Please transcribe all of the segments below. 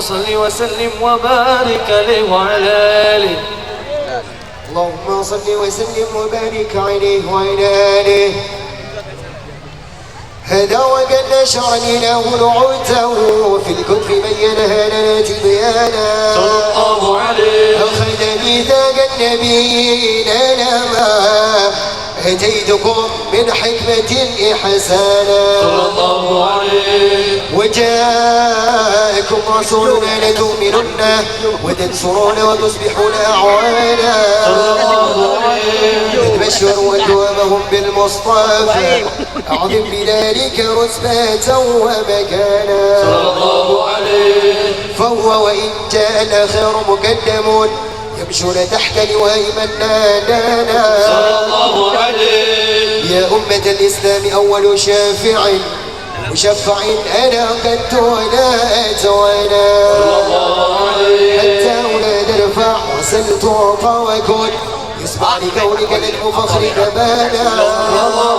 صل وسلم وبارك عليه وعلى آله. اللهم صل وسلم وبارك عليه وعلى آله. هذا وقد نشر له نعوته في الكتب بينها لنا تبيانا صلى الله عليه. أخذ ميثاق النبيين لما أتيتكم من حكمة إحسانا صلى الله عليه. وجاءكم رسولنا لتؤمنن وتنصرون وتصبحون أعوانا صلى الله عليه. تبشروا أكوابهم بالمصطفى أعظم بذلك رتبة ومكانا صلى الله عليه. فهو وإن جاء الآخر مقدم يمشون تحت لواء من نادانا صلى الله عليه. يا أمة الإسلام أول شافع مشفع أنا قد تولات وأنا حتى أولاد ارفع وسل تعطى وكن يسمع لكونك نجم فخر كمانا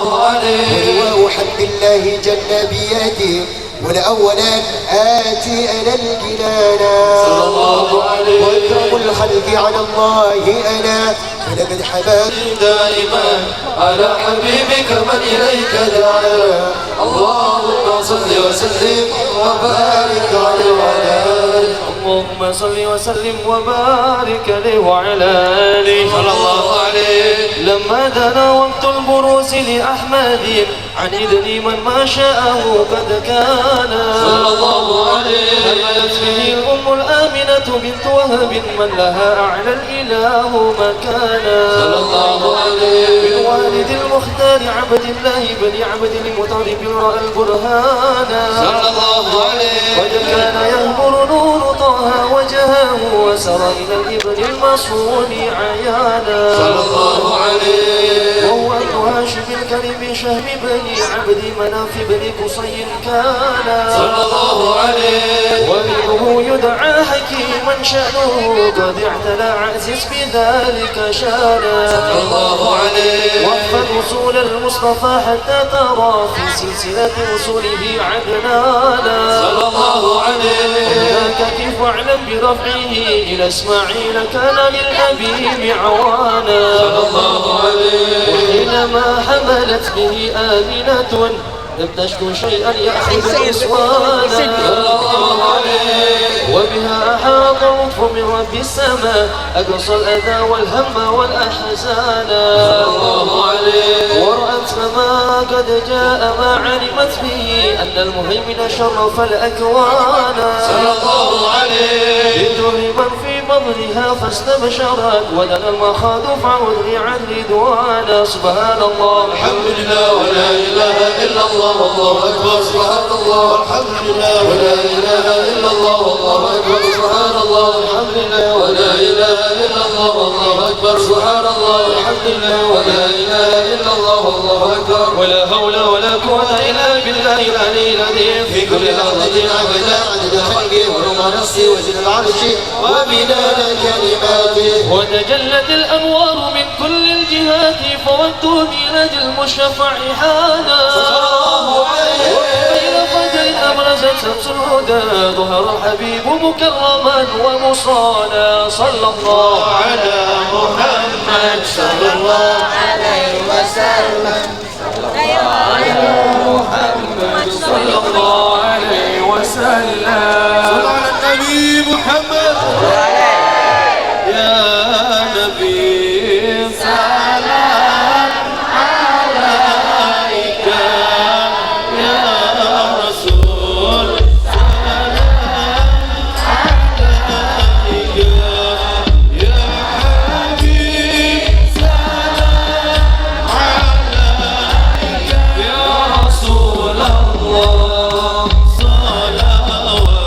ولواء حمد الله جل بيدي ولأولا آتي أنا الجنانا صلى الله عليه. وأكرم الخلق على الله أنا ولقد حباب دائما على حبيبك من إليك دعا. اللهم صل وسلم وبارك عليه وعلى آله. اللهم صل وسلم وبارك عليه وعلى آله. صلى الله عليه. لما دنا وقت البروز لأحمد عن إذن من ما شاءه قد كان. صلى الله عليه. حملت به الأم الآمنة بنت وهب من لها أعلى الإله مكانا. صلى الله عليه. بالوالد المختار عبد الله بن عبد المطلب رأى البرهانا. صلى الله عليه. قد كان يهبر نور طه وجهه وسرى إلى الإبن المصون عيانا. صلى الله عليه. وهو ابن هاشم الكريم شهم بني عبد مناف بن قصي كان. صلى الله عليه. وابنه يدعى حكيما شأنه قد اعتلى عزيز بذلك شانا. صلى الله عليه. واحفظ وصول المصطفى حتى ترى في سلسلة وصوله عدنانا. صلى الله عليه. هناك كيف واعلم برفعه إلى إسماعيل كان للأبي معوانا. صلى الله عليه. وحينما حملت به آمنة لم تشكو شيئا يأخذ نسوانا. صلى الله عليه. وبها أحاط لطف من رب السماء أقصى الأذى والهم والأحزان. صلى الله عليه. ورأت فما قد جاء ما علمت به أن المهيمن شرف الأكوان. صلى الله عليه. لتهما في بطنها فاستبشرت ودنا المخاض فعذري عن رضوانا. سبحان الله الحمد لله ولا إله إلا الله والله أكبر. سبحان الله والحمد لله ولا إله إلا الله والله أكبر. سبحان الله والحمد لله ولا إله إلا الله والله أكبر. سبحان الله والحمد لله ولا إله إلا الله والله أكبر. ولا حول ولا قوة إلا بالله العلي العظيم. في كل لحظة عبدا عدد خلقه ورضا نفسه وزن العرش ومداد كلماته. وتجلت الأنوار من كل الجهات فودوا ميلاد المشفع حانا. وبين فجر أبرزت شمس الهدى ظهر الحبيب مكرما ومصانا. صلى الله على محمد صلى الله عليه وسلم. محمد صلى الله عليه وسلم. صلى على النبي محمد. يا نبي سلام عليك يا رسول سلام عليك يا حبيب سلام عليك يا رسول الله صلوات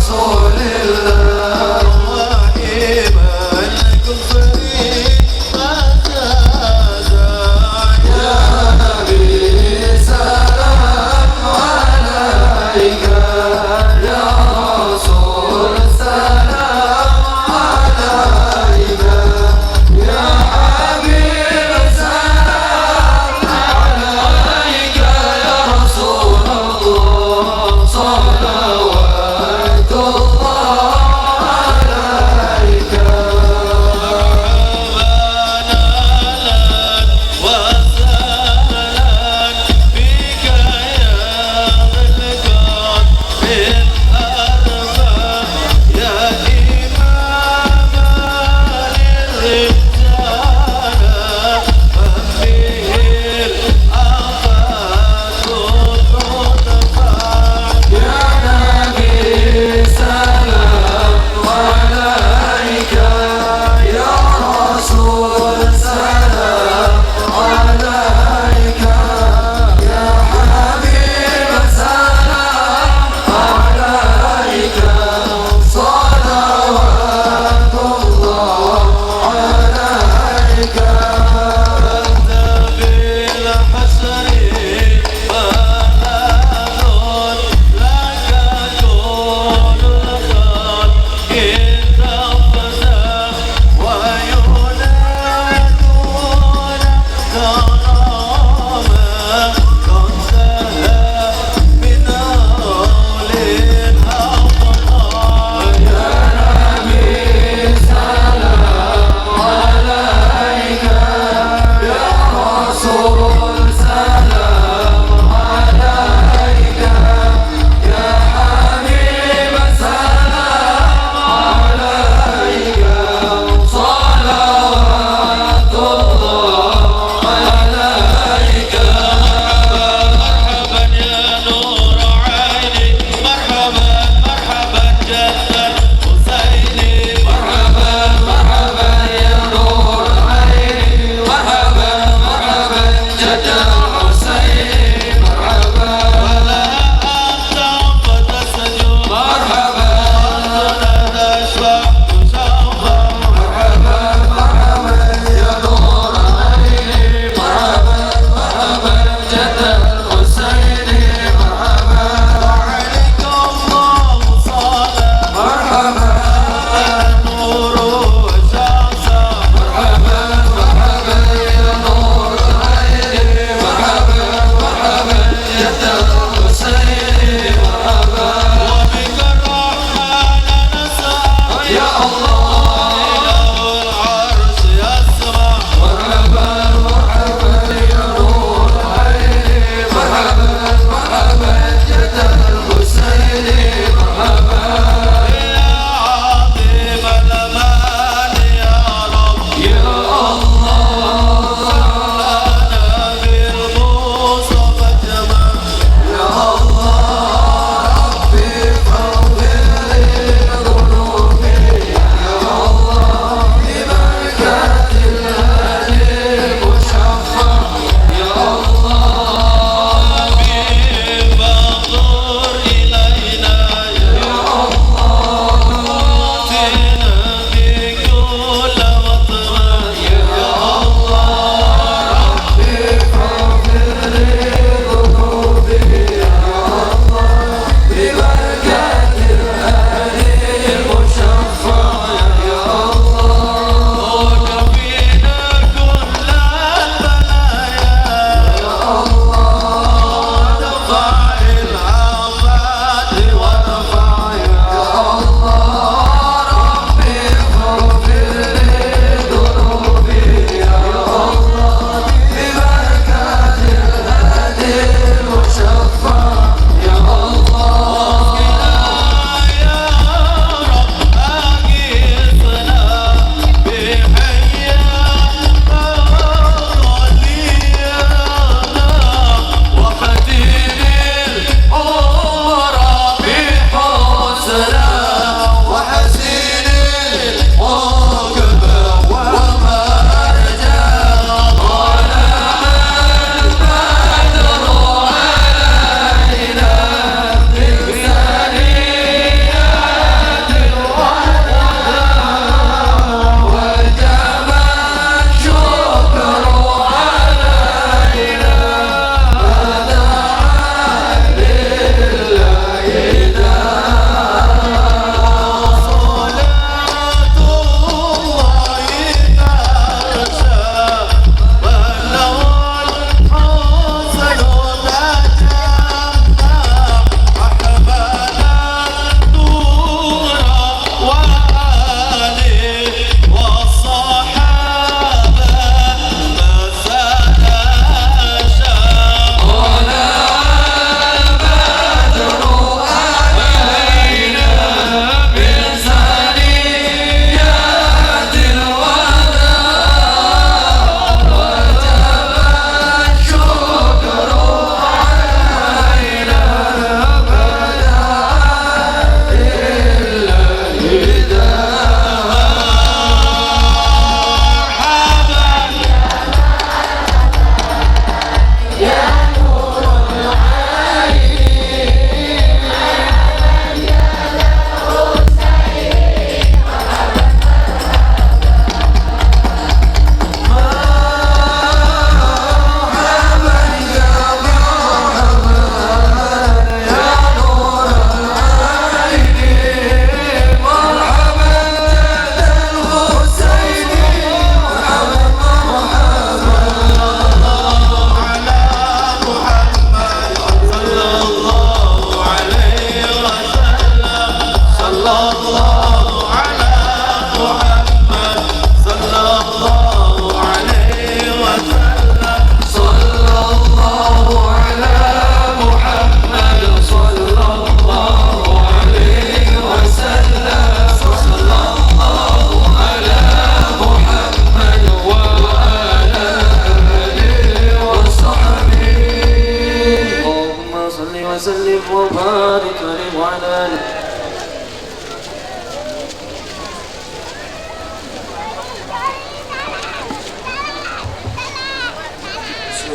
رسول الله رحيم الكفر ما زاد يا نبي سلام عليك يا رسول سلام عليك يا حبيب سلام عليك يا رسول الله صلوات الله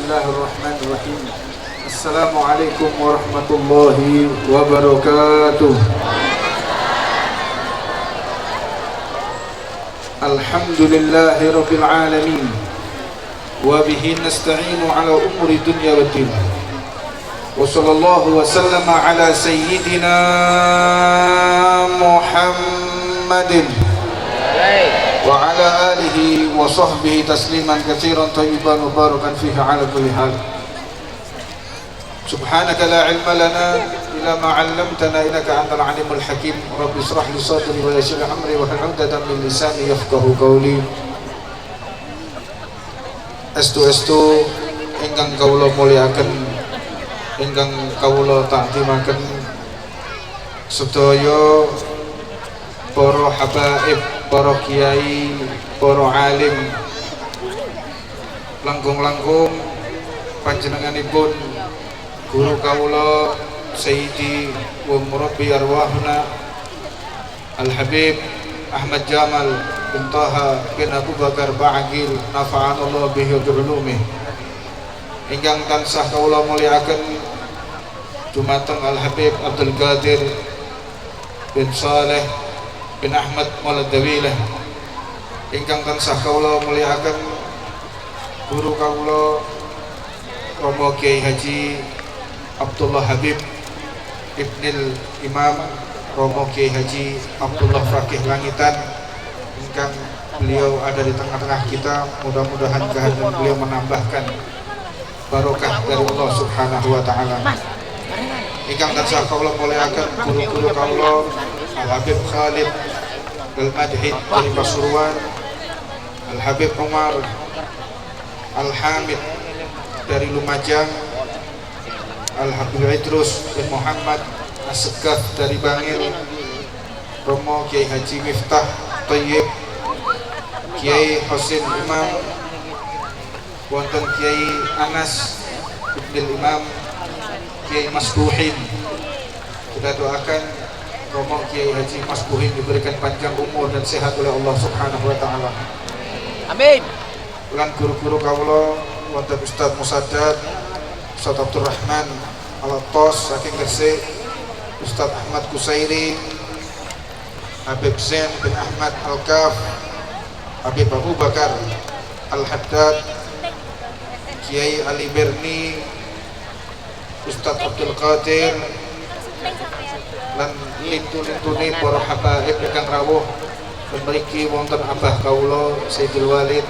Bismillahirrahmanirrahim. Assalamualaikum warahmatullahi wabarakatuh. Alhamdulillahi rabbil alamin. Wa bihi nasta'inu ala umuri dunya waddin. Wa sallallahu wa sallama ala sayyidina Muhammadin wa ala alihi wa sahbihi tasliman katsiran thayyiban mubarakan fihi ala kulli hal. Subhanaka la ilma lana illa ma 'allamtana innaka antal alimul hakim. Rabbi ishrah li sadri wa yassir li amri wa hlul 'uqdatam min lisani yafqahu qawli. Estu ingkang kawula mulyakaken, ingkang kawula takdimaken sedaya para habaib, para kiai, para alim, langkung-langkung panjenenganipun guru kawula Sayyidi wa murabbi arwahuna Al-Habib Ahmad Jamal bin Taha bin Abu Bakar Ba'agil nafa'anallahu bihi wa bi'ulumih. Ingkang tansah kawula mulyakaken dumateng Al-Habib Abdul Qadir bin Saleh bin Ahmad Maladawilah. Ingkang tansah kawula mulyakaken guru kawula Romo Kiai Haji Abdullah Habib Ibnil Imam Romo Kiai Haji Abdullah Fakih Langitan, ingkang beliau ada di tengah-tengah kita. Mudah-mudahan kehadiran beliau menambahkan barokah dari Allah Subhanahu wa taala. Ingkang tansah kawula mulyakaken guru-guru kawula Al-Habib Khalid Al-Madhid dari Pasuruan, Al-Habib Umar Al-Hamid dari Lumajang, Al-Habib Idrus bin Muhammad As-Segaf dari Bangil, Romo Kiai Haji Miftah Thayyib, Kiai Husin Imam, wonten Kiai Anas Ibnil Imam, Kiai Masbuhin. Kita doakan Romo Kiai Haji Masbuhin diberikan panjang umur dan sehat oleh Allah Subhanahu wa taala. Amin. Lan guru-guru kawula wonten Ustaz Musaddad, Ustaz Abdul Rahman Al-Tos saking Gresik, Ustaz Ahmad Kusairi, Habib Zain bin Ahmad Al-Kaf, Habib Abu Bakar Al-Haddad, Kiai Ali Berni, Ustaz Abdul Qadir, lan lintu-lintune para habaib ingkang rawuh mriki wonten Abah kawula Sayyidul Walid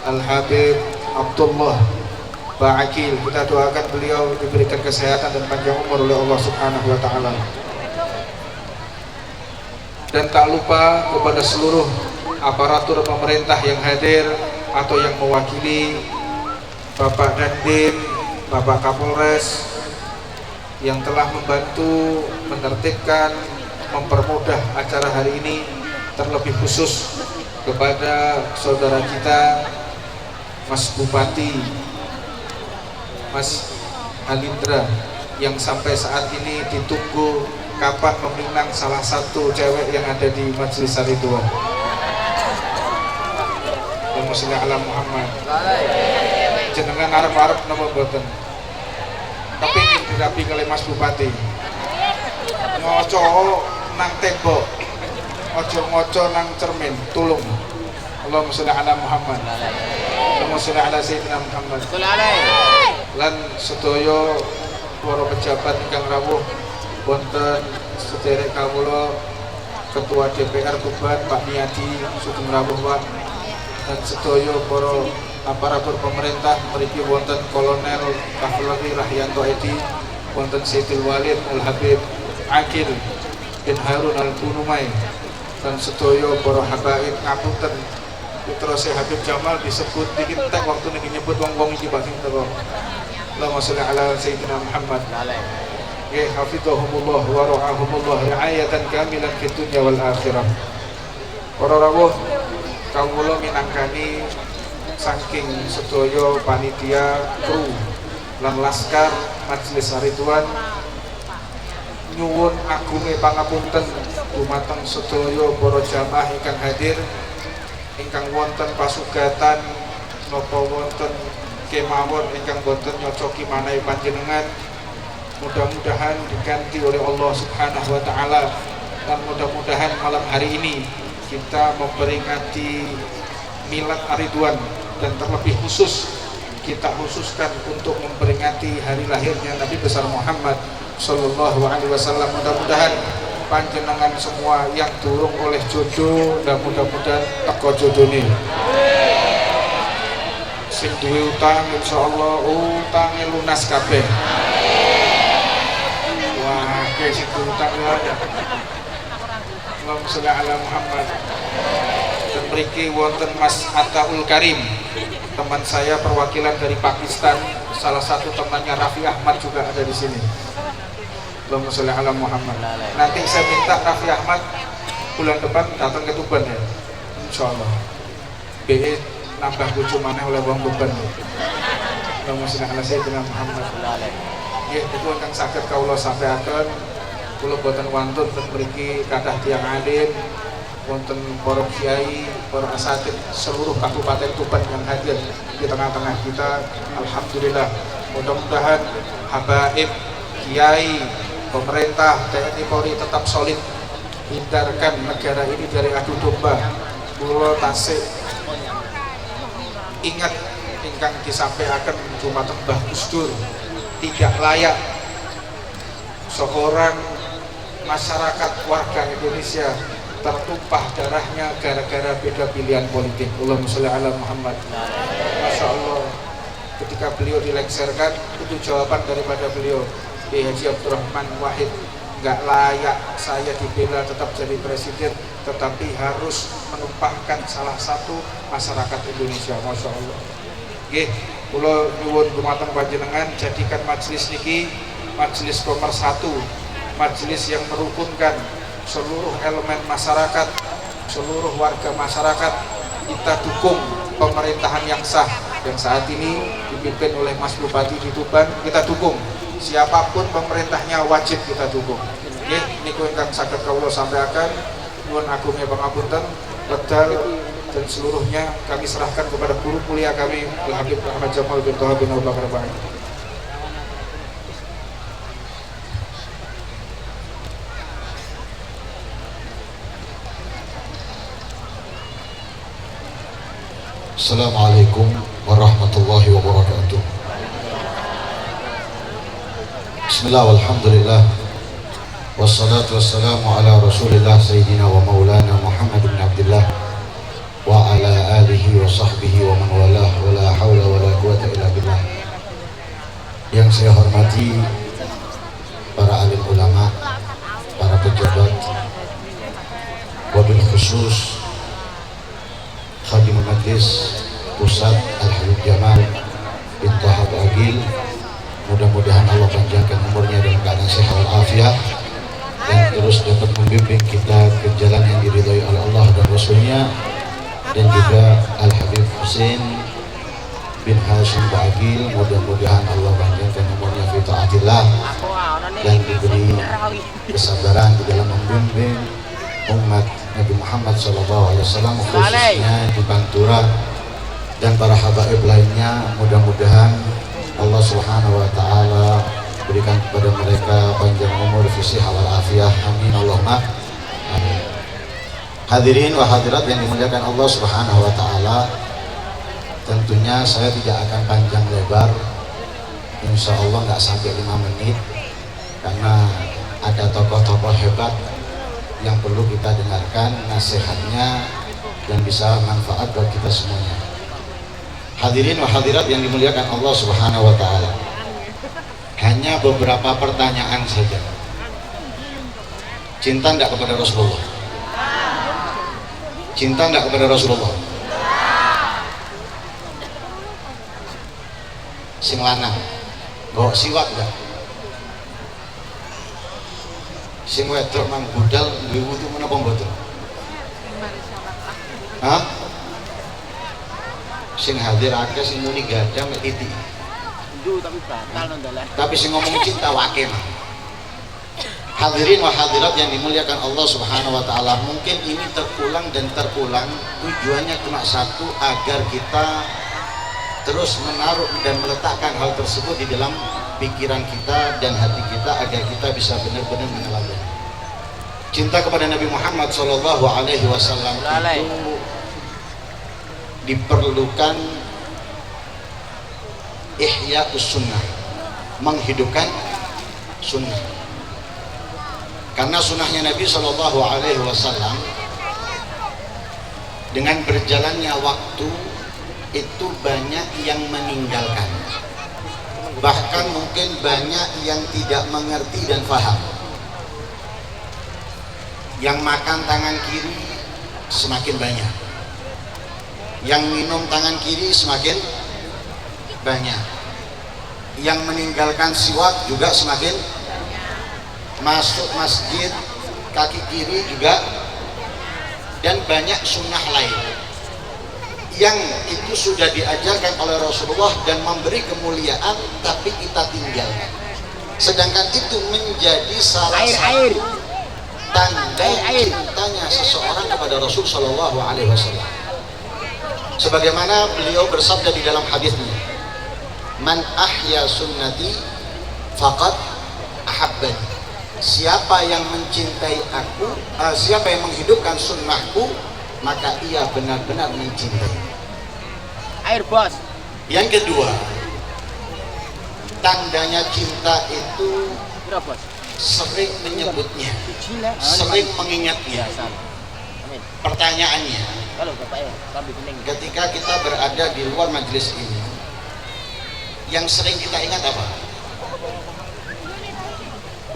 Al-Habib Abdullah Ba'akil. Kita doakan beliau diberikan kesehatan dan panjang umur oleh Allah Subhanahu wa taala. Dan tak lupa kepada seluruh aparatur pemerintah yang hadir atau yang mewakili, Bapak Dandim, Bapak Kapolres yang telah membantu menertibkan, mempermudah acara hari ini, terlebih khusus kepada saudara kita Mas Bupati Mas Alindra yang sampai saat ini ditunggu kapan meminang salah satu cewek yang ada di Majelis Ridwan. Allahumma sholli ala Muhammad. Jenengan arep-arep napa mboten? Kepingin dirapi kali Mas Bupati. Ngoco nang tembok, ojo ngoco nang cermin, tulung. Allahumma sholli ala Muhammad. Allahumma sholli ala Sayyidina Muhammad. Lan sedaya para pejabat ingkang rawuh wonten sederek kawula Ketua DPR Tuban Pak Niadi sugeng rawuh Pak, dan sedaya para aparatur pemerintah mriki wonten Kolonel Kavaleri Rahyanto Edi, wonten Sayyidul Walid Al-Habib Akil bin Harun Al-Bunumai, dan sedaya para habaib. Ngapunten putra Syekh Habib Jamal disebut dikit tek waktu niki nyebut wong-wong iki Pak Sinten. Allahumma sholli ala Sayyidina Muhammad. Ya hafizahumullah wa ra'ahumullah ri'ayatan kamilan fid dunya wal akhirah. Para rawuh kawula minangkani saking sedaya panitia, kru lan laskar Majelis Ridwan nyuwun agunge pangapunten dumateng sedaya para jamaah ingkang hadir, ingkang wonten pasugatan napa wonten kemawon ingkang boten nyocoki manai panjenengan mudah-mudahan diganti oleh Allah Subhanahu wa taala, dan mudah-mudahan malam hari ini kita memperingati Milad Ar-Ridwan, dan terlebih khusus kita khususkan untuk memperingati hari lahirnya Nabi besar Muhammad sallallahu alaihi wasallam. Mudah-mudahan panjenengan semua yang durung oleh jodoh dan mudah-mudahan teko jodone. Sing duwe utang insyaallah utangnya lunas kabeh. Wah, sing duwe utang ya. Allahumma sholli ala Muhammad. Dan mriki wonten Mas Ataul Karim, teman saya perwakilan dari Pakistan, salah satu temannya Raffi Ahmad juga ada di sini. Allahumma sholli ala Muhammad. Nanti saya minta Raffi Ahmad bulan depan datang ke Tuban ya, insyaallah. BE nambah bojo maneh oleh wong Tuban. Allahumma sholli ala sayyidina Muhammad. Nggih, itu ingkang saged kawula sampaiaken, kula boten wantun ten mriki kathah tiyang alim, wonten para kiai, para asatid seluruh Kabupaten Tuban yang hadir di tengah-tengah kita. Alhamdulillah, mudah-mudahan habaib, kiai, pemerintah, TNI Polri tetap solid, hindarkan negara ini dari adu domba. Kula tasih ingat ingkang disampaikan dumateng Mbah Gus Dur, tidak layak seorang masyarakat warga Indonesia tertumpah darahnya gara-gara beda pilihan politik. Allahumma sholli ala Muhammad. Masya Allah, ketika beliau dilengsarkan, itu jawaban daripada beliau, Haji Abdurrahman Wahid, nggak layak saya dibela tetap jadi presiden, tetapi harus menumpahkan salah satu masyarakat Indonesia. Masya Allah. Nggih, kula nyuwun dumateng panjenengan jadikan majelis niki majelis nomor 1, majelis yang merukunkan seluruh elemen masyarakat, seluruh warga masyarakat. Kita dukung pemerintahan yang sah yang saat ini dipimpin oleh Mas Bupati di Tuban. Kita dukung siapapun pemerintahnya, wajib kita dukung. Nggih, niku ingkang saged kawula sampaikan. Nuwun agungnya pangapunten, wedal dan seluruhnya kami serahkan kepada guru kuliah kami Al Habib Ahmad Jamal bin Thaha bin Abu Bakar Ba'id. Assalamualaikum warahmatullahi wabarakatuh. Bismillah walhamdulillah, wassalatu wassalamu ala rasulillah sayyidina wa maulana Muhammad bin Abdullah wa ala alihi wa sahbihi wa man walah, wa la hawla wa la quwata illa billah. Yang saya hormati para alim ulama, para pejabat, wabil khusus Khadimul Majlis Pusat Al-Habib Jamal bin Thaha Ba'agil, mudah-mudahan Allah panjangkan umurnya dalam keadaan sehat walafiat dan terus dapat membimbing kita ke jalan yang diridhai oleh Allah dan Rasulnya. Dan juga Al-Habib Husain bin Hashim Ba'agil, mudah-mudahan Allah panjangkan umurnya fi ta'atillah dan diberi kesabaran di dalam membimbing umat Nabi Muhammad SAW, khususnya di Pantura dan para habaib lainnya. Mudah-mudahan Allah Subhanahu wa taala berikan kepada mereka panjang umur, fisih wal afiyah. Amin Allahumma amin. Hadirin wa hadirat yang dimuliakan Allah Subhanahu wa taala, tentunya saya tidak akan panjang lebar, insya Allah nggak sampai 5 menit, karena ada tokoh-tokoh hebat yang perlu kita dengarkan nasihatnya dan bisa manfaat buat kita semuanya. Hadirin wa hadirat yang dimuliakan Allah Subhanahu wa taala, hanya beberapa pertanyaan saja. Cinta enggak kepada Rasulullah? Cinta enggak kepada Rasulullah? Sing lanang bawa siwak enggak? Sing wedok mang budal duwe wudu menapa mboten? Hah? Sing hadir akeh sing muni gadang mek titik. Tapi sing ngomong cinta wake mah. Hadirin wa hadirat yang dimuliakan Allah Subhanahu wa taala, mungkin ini terulang dan terulang, tujuannya cuma satu, agar kita terus menaruh dan meletakkan hal tersebut di dalam pikiran kita dan hati kita agar kita bisa benar-benar meneladani. Cinta kepada Nabi Muhammad SAW itu diperlukan ihya'us sunnah, menghidupkan sunnah. Karena sunnahnya Nabi SAW dengan berjalannya waktu itu banyak yang meninggalkan, bahkan mungkin banyak yang tidak mengerti dan paham. Yang makan tangan kiri semakin banyak, yang minum tangan kiri semakin banyak, yang meninggalkan siwak juga semakin, masuk masjid kaki kiri juga, dan banyak sunnah lain yang itu sudah diajarkan oleh Rasulullah dan memberi kemuliaan tapi kita tinggalkan, sedangkan itu menjadi salah satu tanda cintanya seseorang kepada Rasul Shallallahu Alaihi Wasallam. Sebagaimana beliau bersabda di dalam hadisnya, "Man ahya sunnati faqad ahabbani." Siapa yang mencintai aku, siapa yang menghidupkan sunnahku, maka ia benar-benar mencintai. Air bos. Yang kedua, tandanya cinta itu Berapa bos? sering menyebutnya, sering mengingatnya. Pertanyaannya, Kalau bapak ya, kambing kuning. ketika kita berada di luar majelis ini, yang sering kita ingat apa?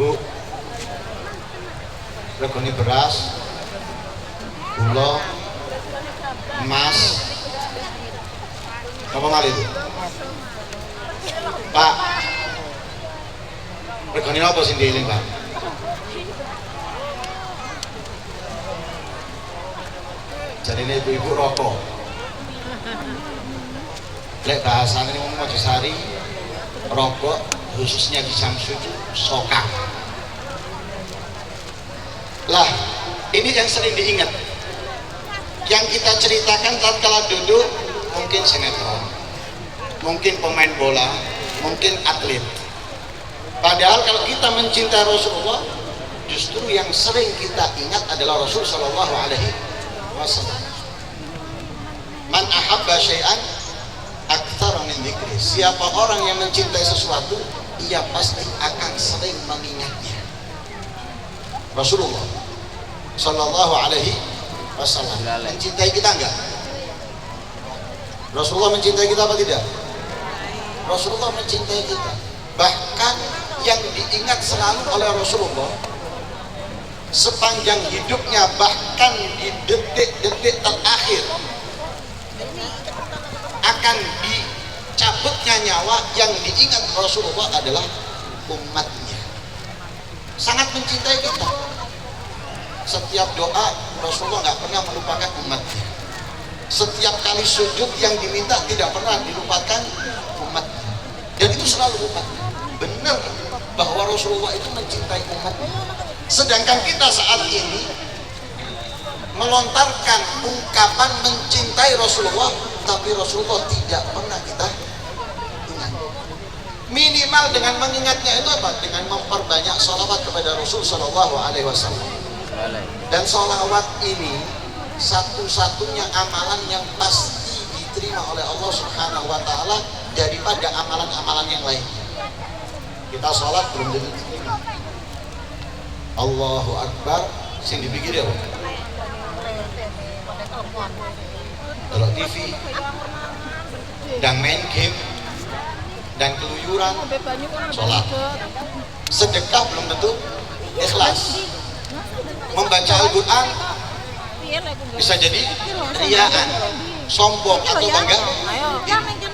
Bu, regoni beras, gula, emas, apa malih itu? Pak, regoni apa sih ini Pak? Jadi ini ibu-ibu rokok. Lek bahasanya ini ngomong Mojosari, rokok khususnya di Samsu itu sokak. Lah, ini yang sering diingat. Yang kita ceritakan tatkala duduk mungkin sinetron, mungkin pemain bola, mungkin atlet. Padahal kalau kita mencintai Rasulullah, justru yang sering kita ingat adalah Rasul Shallallahu Alaihi Wasallam. Man ahabba syai'an aktsara min dzikri. Siapa orang yang mencintai sesuatu, ia pasti akan sering mengingatnya. Rasulullah Shallallahu Alaihi Wasallam mencintai kita enggak? Rasulullah mencintai kita apa tidak? Rasulullah mencintai kita. Bahkan yang diingat selalu oleh Rasulullah sepanjang hidupnya, bahkan di detik-detik terakhir akan dicabutnya nyawa, yang diingat Rasulullah adalah umatnya. Sangat mencintai kita. Setiap doa Rasulullah nggak pernah melupakan umatnya. Setiap kali sujud yang diminta tidak pernah dilupakan umatnya. Dan itu selalu umatnya. Benar bahwa Rasulullah itu mencintai umatnya. Sedangkan kita saat ini melontarkan ungkapan mencintai Rasulullah, tapi Rasulullah tidak pernah kita ingat. Minimal dengan mengingatnya itu apa? Dengan memperbanyak sholawat kepada Rasul Shallallahu Alaihi Wasallam. Dan sholawat ini satu-satunya amalan yang pasti diterima oleh Allah Subhanahu Wa Taala daripada amalan-amalan yang lain. Kita sholat belum tentu diterima. Allahu Akbar, sing dipikir ya, kalau TV dan main game dan keluyuran, sholat. Sedekah belum tentu ikhlas. Membaca Al-Quran bisa jadi riaan, sombong atau bangga.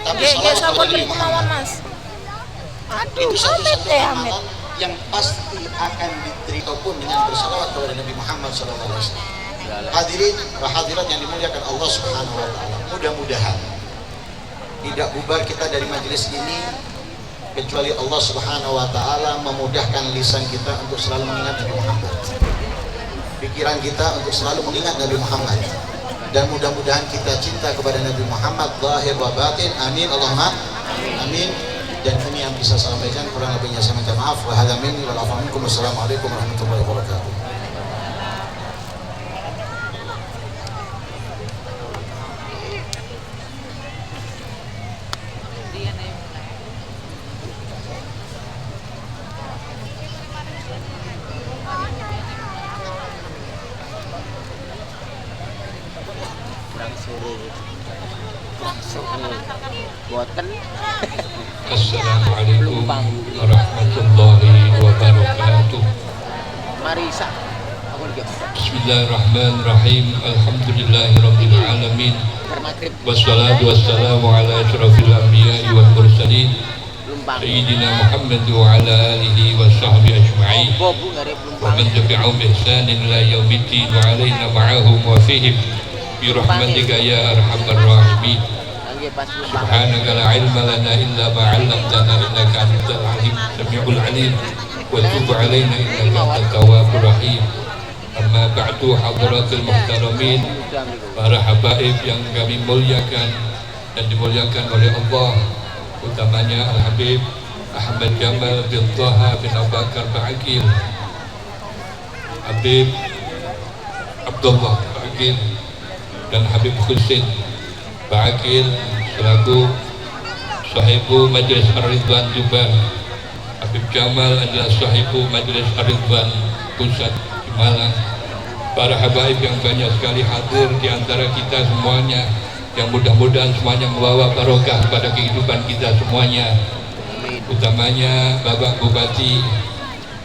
Tapi sholat kepada Nabi Muhammad itu satu-satunya amalan yang pasti akan diterima pun dengan bersalawat kepada Nabi Muhammad SAW. Hadirin wa hadirat yang dimuliakan Allah Subhanahu Wa Taala, mudah-mudahan tidak bubar kita dari majelis ini kecuali Allah Subhanahu Wa Taala memudahkan lisan kita untuk selalu mengingat Nabi Muhammad, pikiran kita untuk selalu mengingat Nabi Muhammad, dan mudah-mudahan kita cinta kepada Nabi Muhammad zahir wa batin. Amin Allahumma amin. Dan ini yang bisa saya sampaikan, kurang lebihnya saya minta maaf. Wa hadza minni wal afu minkum. Wassalamualaikum warahmatullahi wabarakatuh. Boten. Assalamualaikum warahmatullahi wabarakatuh. Marisa. Aku lagi. Bismillahirrahmanirrahim. Alhamdulillahirabbil alamin. Maghrib. Wassalatu wassalamu ala asyrafil anbiya'i wal mursalin. Lumpang. Sayyidina Muhammad wa ala alihi wa sahbihi ajma'in. Bobu ngarep Wa lumpang. man tabi'ahum bi ihsanin ila yaumiddin wa alaina ma'ahum wa fihim bi rahmatika ya arhamar rahimin. Lagi pas lumpang. Subhanaka la ilma lana illa ma 'allamtana innaka antal alim samiul alim wa tub 'alaina innaka antat tawwabur rahim. Amma ba'du, hadratul muhtaramin, para habaib yang kami muliakan dan dimuliakan oleh Allah, utamanya Al-Habib Ahmad Jamal bin Thaha bin Abu Bakar Ba'akil, Habib Abdullah Ba'akil dan Habib Husin Ba'akil selaku sahibu Majlis Ar-Ridwan Tuban. Habib Jamal adalah sahibu Majlis Ar-Ridwan Pusat di Malang. Para habaib yang banyak sekali hadir di antara kita semuanya, yang mudah-mudahan semuanya membawa barokah pada kehidupan kita semuanya, utamanya Bapak Bupati,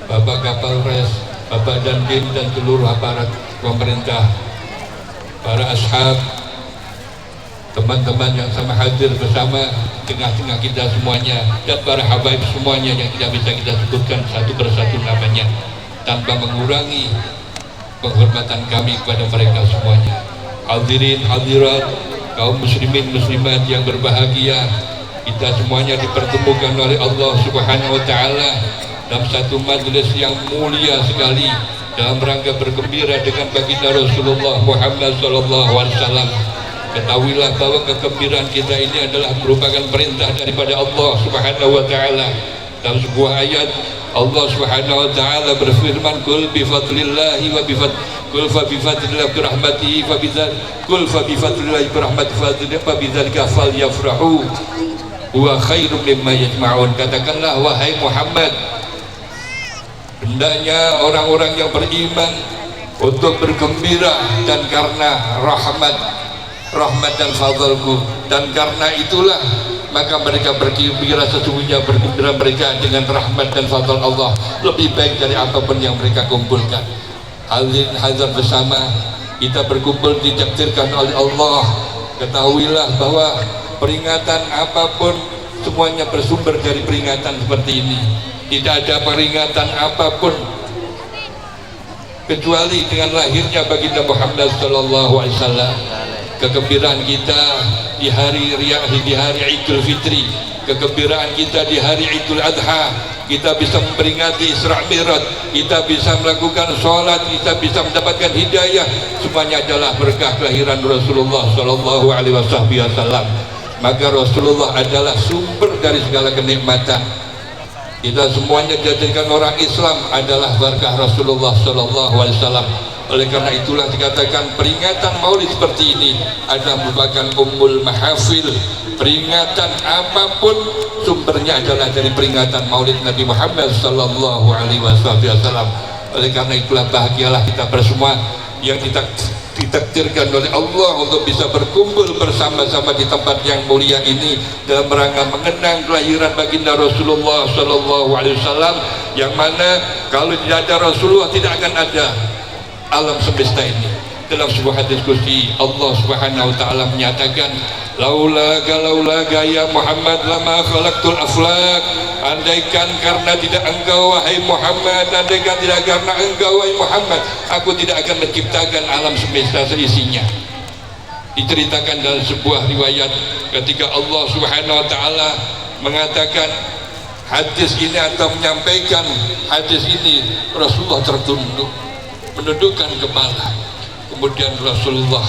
Bapak Kapolres, Bapak Dandim dan seluruh aparat pemerintah, para ashab, teman-teman yang sama hadir bersama tengah-tengah kita semuanya, dan para habaib semuanya yang tidak bisa kita sebutkan satu persatu namanya tanpa mengurangi penghormatan kami kepada mereka semuanya. Hadirin hadirat, kaum muslimin muslimat yang berbahagia, kita semuanya dipertemukan oleh Allah Subhanahu wa taala dalam satu majlis yang mulia sekali dalam rangka bergembira dengan baginda Rasulullah Muhammad sallallahu alaihi wasallam. Ketahuilah bahwa kegembiraan kita ini adalah merupakan perintah daripada Allah Subhanahu wa taala. Dalam sebuah ayat Allah Subhanahu wa taala berfirman, "Qul bi fadlillahi wa bi fadlillahi bi rahmatihi fa bi rahmatihi fa bidzalika falyafrahu huwa khairum mimma yajma'un." Katakanlah wahai Muhammad, hendaknya orang-orang yang beriman untuk bergembira, dan karena rahmat dan fadlku, dan karena itulah maka mereka bergembira, sesungguhnya bergembira mereka dengan rahmat dan fadl Allah lebih baik dari apapun yang mereka kumpulkan. Hadirin hadir bersama, kita berkumpul ditakdirkan oleh Allah. Ketahuilah bahwa peringatan apapun semuanya bersumber dari peringatan seperti ini. Tidak ada peringatan apapun kecuali dengan lahirnya baginda Muhammad sallallahu alaihi wasallam. Kegembiraan kita di hari Idul Fitri, kegembiraan kita di hari Idul Adha, kita bisa memperingati Isra Mi'raj, kita bisa melakukan sholat, kita bisa mendapatkan hidayah, semuanya adalah berkah kelahiran Rasulullah sallallahu alaihi wasallam. Maka Rasulullah adalah sumber dari segala kenikmatan. Kita semuanya dijadikan orang Islam adalah berkah Rasulullah sallallahu alaihi wasallam. Oleh karena itulah dikatakan peringatan maulid seperti ini adalah merupakan ummul mahafil. Peringatan apapun sumbernya adalah dari peringatan maulid Nabi Muhammad sallallahu alaihi wasallam. Oleh karena itulah bahagialah kita bersama yang ditakdirkan oleh Allah untuk bisa berkumpul bersama-sama di tempat yang mulia ini dalam rangka mengenang kelahiran baginda Rasulullah sallallahu alaihi wasallam, yang mana kalau tidak ada Rasulullah tidak akan ada alam semesta ini. Dalam sebuah hadis qudsi Allah Subhanahu wa taala menyatakan, laulaka ya Muhammad lama khalaqtul aflak. Andaikan karena tidak engkau wahai Muhammad, andaikan tidak karena engkau wahai Muhammad, aku tidak akan menciptakan alam semesta seisinya. Diceritakan dalam sebuah riwayat ketika Allah Subhanahu wa taala mengatakan hadis ini atau menyampaikan hadis ini, Rasulullah tertunduk menundukkan kepala. Kemudian Rasulullah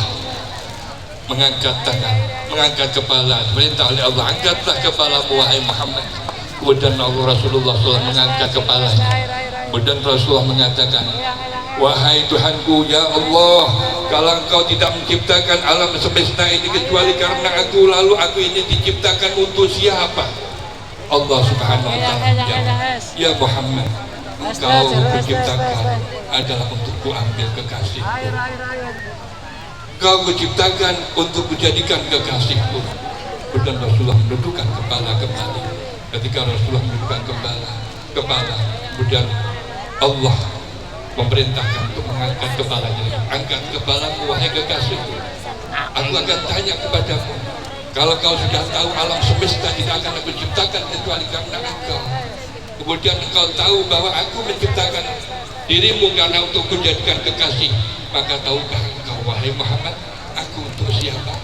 mengangkat tangan, mengangkat kepala, perintah oleh Allah, angkatlah kepalamu wahai Muhammad. Kemudian Rasulullah SAW mengangkat kepalanya. Kemudian Rasulullah mengatakan, wahai Tuhanku, ya Allah, kalau Engkau tidak menciptakan alam semesta ini kecuali karena aku, lalu aku ini diciptakan untuk siapa? Allah Subhanahu wa Ta'ala menjawab, ya Muhammad, Engkau diciptakan adalah untuk kuambil kekasihku. Kau kuciptakan untuk kujadikan kekasihku. Kemudian Rasulullah menundukkan kepala kembali. Ketika Rasulullah menundukkan kepala, kemudian Allah memerintahkan untuk mengangkat kepalanya. Angkat kepalamu wahai kekasihku. Aku akan tanya kepadamu, kalau kau sudah tahu alam semesta tidak akan aku ciptakan kecuali karena engkau. Kemudian engkau tahu bahwa aku menciptakan dirimu karena untuk kujadikan kekasih, maka tahukah engkau wahai Muhammad, aku untuk siapa?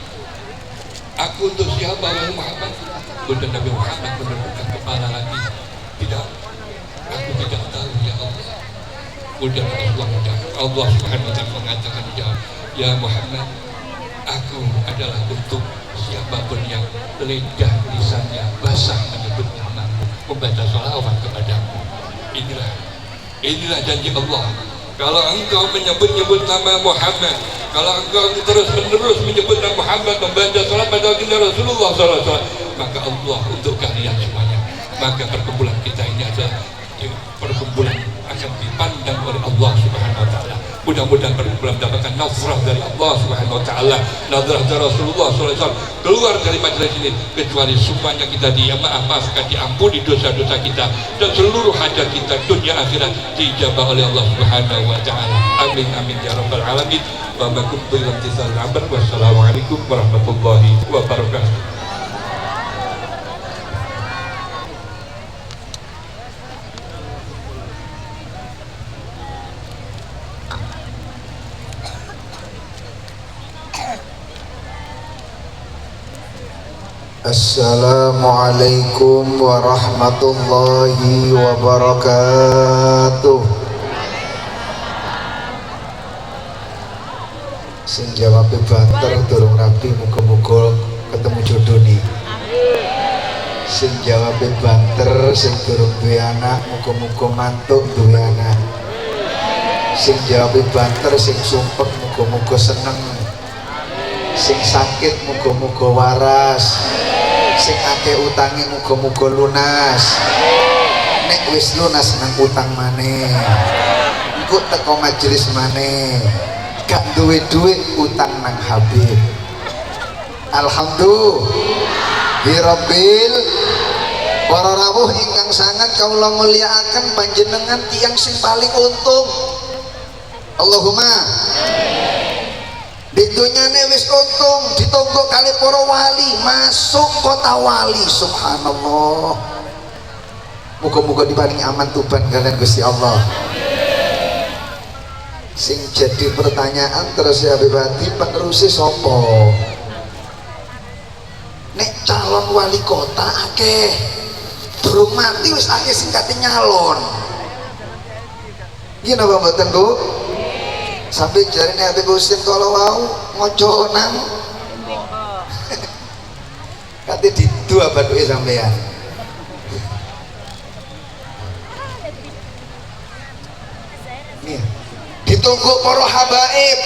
Aku untuk siapa wahai Muhammad? Kemudian Nabi Muhammad menundukkan kepala lagi. Tidak, aku tidak tahu ya Allah. Kemudian Allah Subhanahu wa Ta'ala mengatakan, ya Muhammad, aku adalah untuk siapapun yang lidah lisannya basah menyebut namamu, membaca sholawat kepadamu. Inilah janji Allah. Kalau engkau menyebut nama Muhammad, kalau engkau terus-menerus menyebut nama Muhammad, membaca salat pada baginda Rasulullah SAW, maka Allah untuk kalian semuanya. Maka perkumpulan kita ini adalah perkumpulan akan dipandang oleh Allah Subhanahu wa Ta'ala. Mudah-mudahan perkumpulan mendapatkan nazrah dari Allah Subhanahu wa Ta'ala, nazrah dari Rasulullah SAW keluar dari majelis ini, kecuali semuanya kita maafkan, diampuni dosa-dosa kita, dan seluruh hajat kita dunia akhirat dijabah oleh Allah Subhanahu wa Ta'ala. Amin amin ya rabbal alamin. Wa makum bilam tisal amr. Wassalamualaikum warahmatullahi wabarakatuh. Assalamualaikum warahmatullahi wabarakatuh. Sing jawab banter durung rapi, muga-muga ketemu jodoh nih. Sing jawab banter sing durung duwe anak, muga-muga mantuk duwe anak. Sing jawab banter sing sumpek, muga-muga seneng. Sing sakit muga-muga waras, sing akeh utange muga-muga lunas. Nek wis lunas nang utang maneh, engko teko majelis maneh gak duwe duit utang nang Habib. Alhamdulillahirabbil para rawuh ingkang sangat kaula mulyakaken panjenengan tiyang sing paling untung. Allahumma di dunyane wis untung, ditonggok kali para wali, masuk kota wali. Subhanallah. Muga-muga diparingi aman tuban kalian Gusti Allah. Sing jadi pertanyaan terus ya Bebati, penerusnya sopo? Nek calon wali kota akeh, durung mati wis akeh sing kate nyalon. Gini apa mboten Bu? Sampai jarine Habib Husin kalau wau ngojo nang kate didu abaduke sampean. Nih, ditunggu para habaib.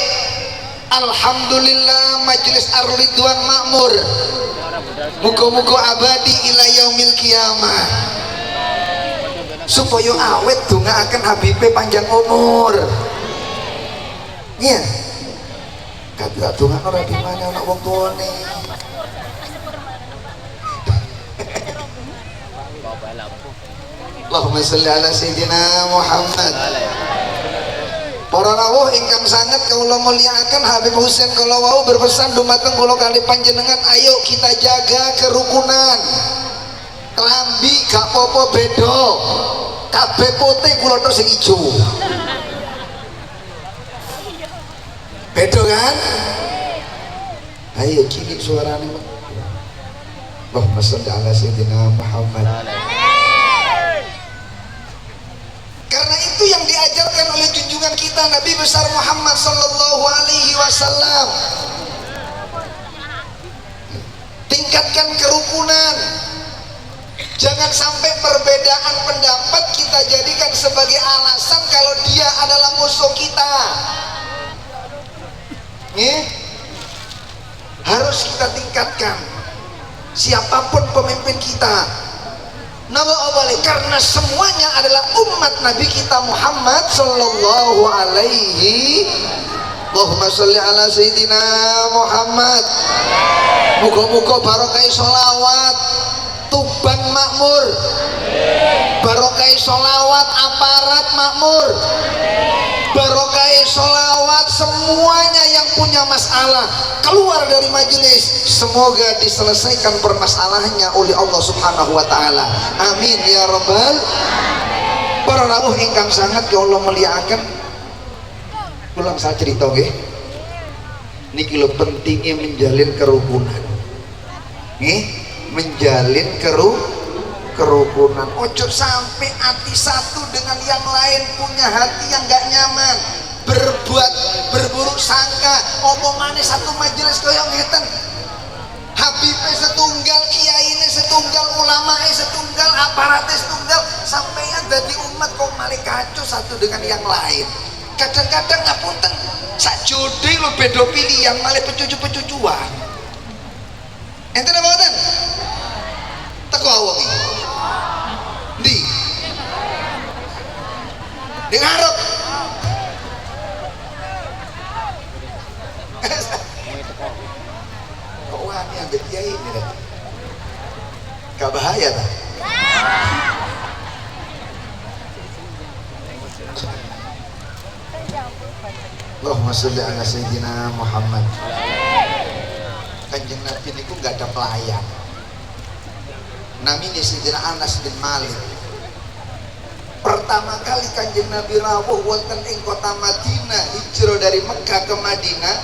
Alhamdulillah majelis Ar-Ridwan makmur. Muga-muga abadi ila yaumil qiyamah. Supaya awet dongaaken Habibe panjang umur. Iya, kata Tuhan orang di mana anak wong tuane. Allahumma sholli ala sayyidina Muhammad. Para rawuh ingkang sangat kaula mulyakaken, Habib Husin kala wau berpesan dumateng kula kali panjenengan, ayo kita jaga kerukunan. Klambi gak apa-apa beda, kabeh putih kula tok sing ijo. Beda kan? Ayo cilik suaranya. Allahumma sholli ala sayyidina Muhammad. Karena itu yang diajarkan oleh junjungan kita Nabi besar Muhammad sallallahu alaihi wasallam. tingkatkan kerukunan. Jangan sampai perbedaan pendapat kita jadikan sebagai alasan kalau dia adalah musuh kita. Harus kita tingkatkan siapapun pemimpin kita. Karena semuanya adalah umat Nabi kita Muhammad sallallahu alaihi. Allahumma sholli ala sayyidina Muhammad. Muga-muga barokah sholawat Tuban makmur, barokah sholawat aparat makmur, barokah sholawat semuanya yang punya masalah keluar dari majelis, semoga diselesaikan permasalahannya oleh Allah Subhanahu wa taala. Amin ya rabbal. Para rawuh ingkang sangat ya Allah muliakan. Ulang saya cerita nggih. Niki lho pentingnya menjalin kerukunan. Nggih, menjalin kerukunan. Ojo sampai hati satu dengan yang lain punya hati yang gak nyaman, berburuk sangka, omongannya satu majelis koyo ngeten. Habibnya setunggal, kiainya setunggal, ulamanya setunggal, aparatnya setunggal, sampeyan dadi umat kok malah kacau satu dengan yang lain. Kadang-kadang ngapunten sak jode lo beda pilihan malah pecucu-pecucuan. Enten apa enten? Teko awang iki. Ndi? Di ngarep. Kok wani ambek kiai ini dah. Gak bahaya dah. Allahumma sholli ala sayyidina Muhammad. Kanjeng Nabi niku gak ada pelayan. Namanya Sayyidina Anas bin Malik. Pertama kali Kanjeng Nabi rawuh wonten ing kota Madinah, hijrah dari Mekah ke Madinah,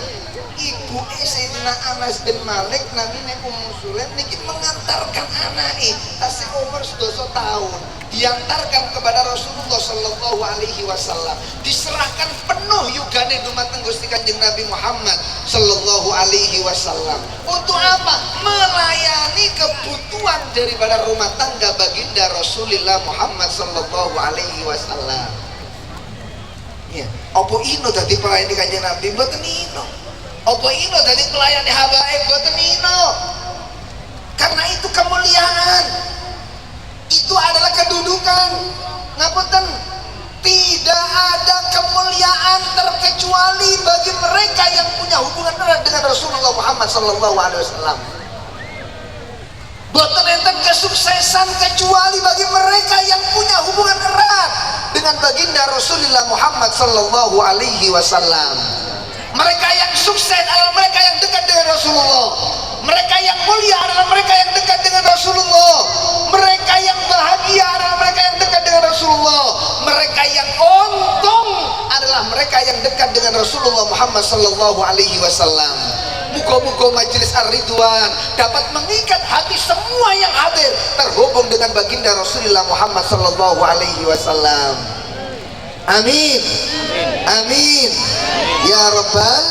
ibu Sayyidina Anas bin Malik namanya Ummu Sulaim niki mengantarkan anake tasih umur 12 tahun, diantarkan kepada Rasulullah sallallahu alaihi wasallam, diserahkan penuh yugane dumateng Gusti Kanjeng Nabi Muhammad sallallahu alaihi wasallam. Untuk apa? Melayani kebutuhan daripada rumah tangga baginda Rasulullah Muhammad sallallahu alaihi wasallam. Ya, apa ino dadi pelayani Kanjeng Nabi? Mboten ino. Apa ino dadi pelayani habaib? Mboten ino. Karena itu kemuliaan. Itu adalah kedudukan. Ngapunten, tidak ada kemuliaan terkecuali bagi mereka yang punya hubungan erat dengan Rasulullah Muhammad sallallahu alaihi wasallam. Boten enten kesuksesan kecuali bagi mereka yang punya hubungan erat dengan baginda Rasulullah Muhammad sallallahu alaihi wasallam. Mereka yang sukses adalah mereka yang dekat dengan Rasulullah. Mereka yang mulia adalah mereka yang dekat dengan Rasulullah. Mereka yang bahagia adalah mereka yang dekat dengan Rasulullah. Mereka yang untung adalah mereka yang dekat dengan Rasulullah Muhammad sallallahu alaihi wasallam. Muga-muga majelis Ar-Ridwan dapat mengikat hati semua yang hadir terhubung dengan baginda Rasulullah Muhammad sallallahu alaihi wasallam. Amin. Amin. Ya Rabbal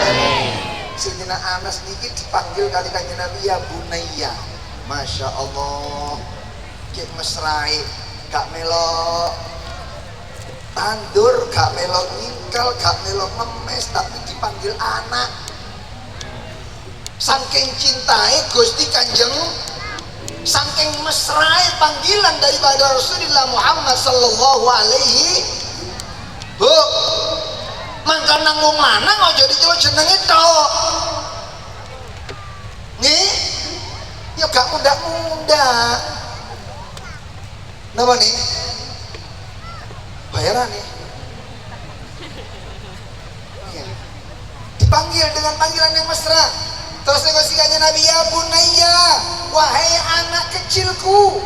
Alamin. Sayyidina Anas niki dipanggil kali Kanjeng Nabi ya Bunayya. Masya Allah, cek mesrai, gak melok tandur, gak melok nyingkal, gak melok ngemes, tapi dipanggil anak. Saking cintai Gusti Kanjeng, saking mesrai panggilan daripada Rasulullah Muhammad sallallahu alaihi. Bu, mangkal nang wong lanang aja diceluk jenenge tok. Nih, ya gak muda-muda. Napa nih? Bayaran nih. Ya. Dipanggil dengan panggilan yang mesra. Terus negosiasinya Nabi, ya Bunayya, wahai anak kecilku,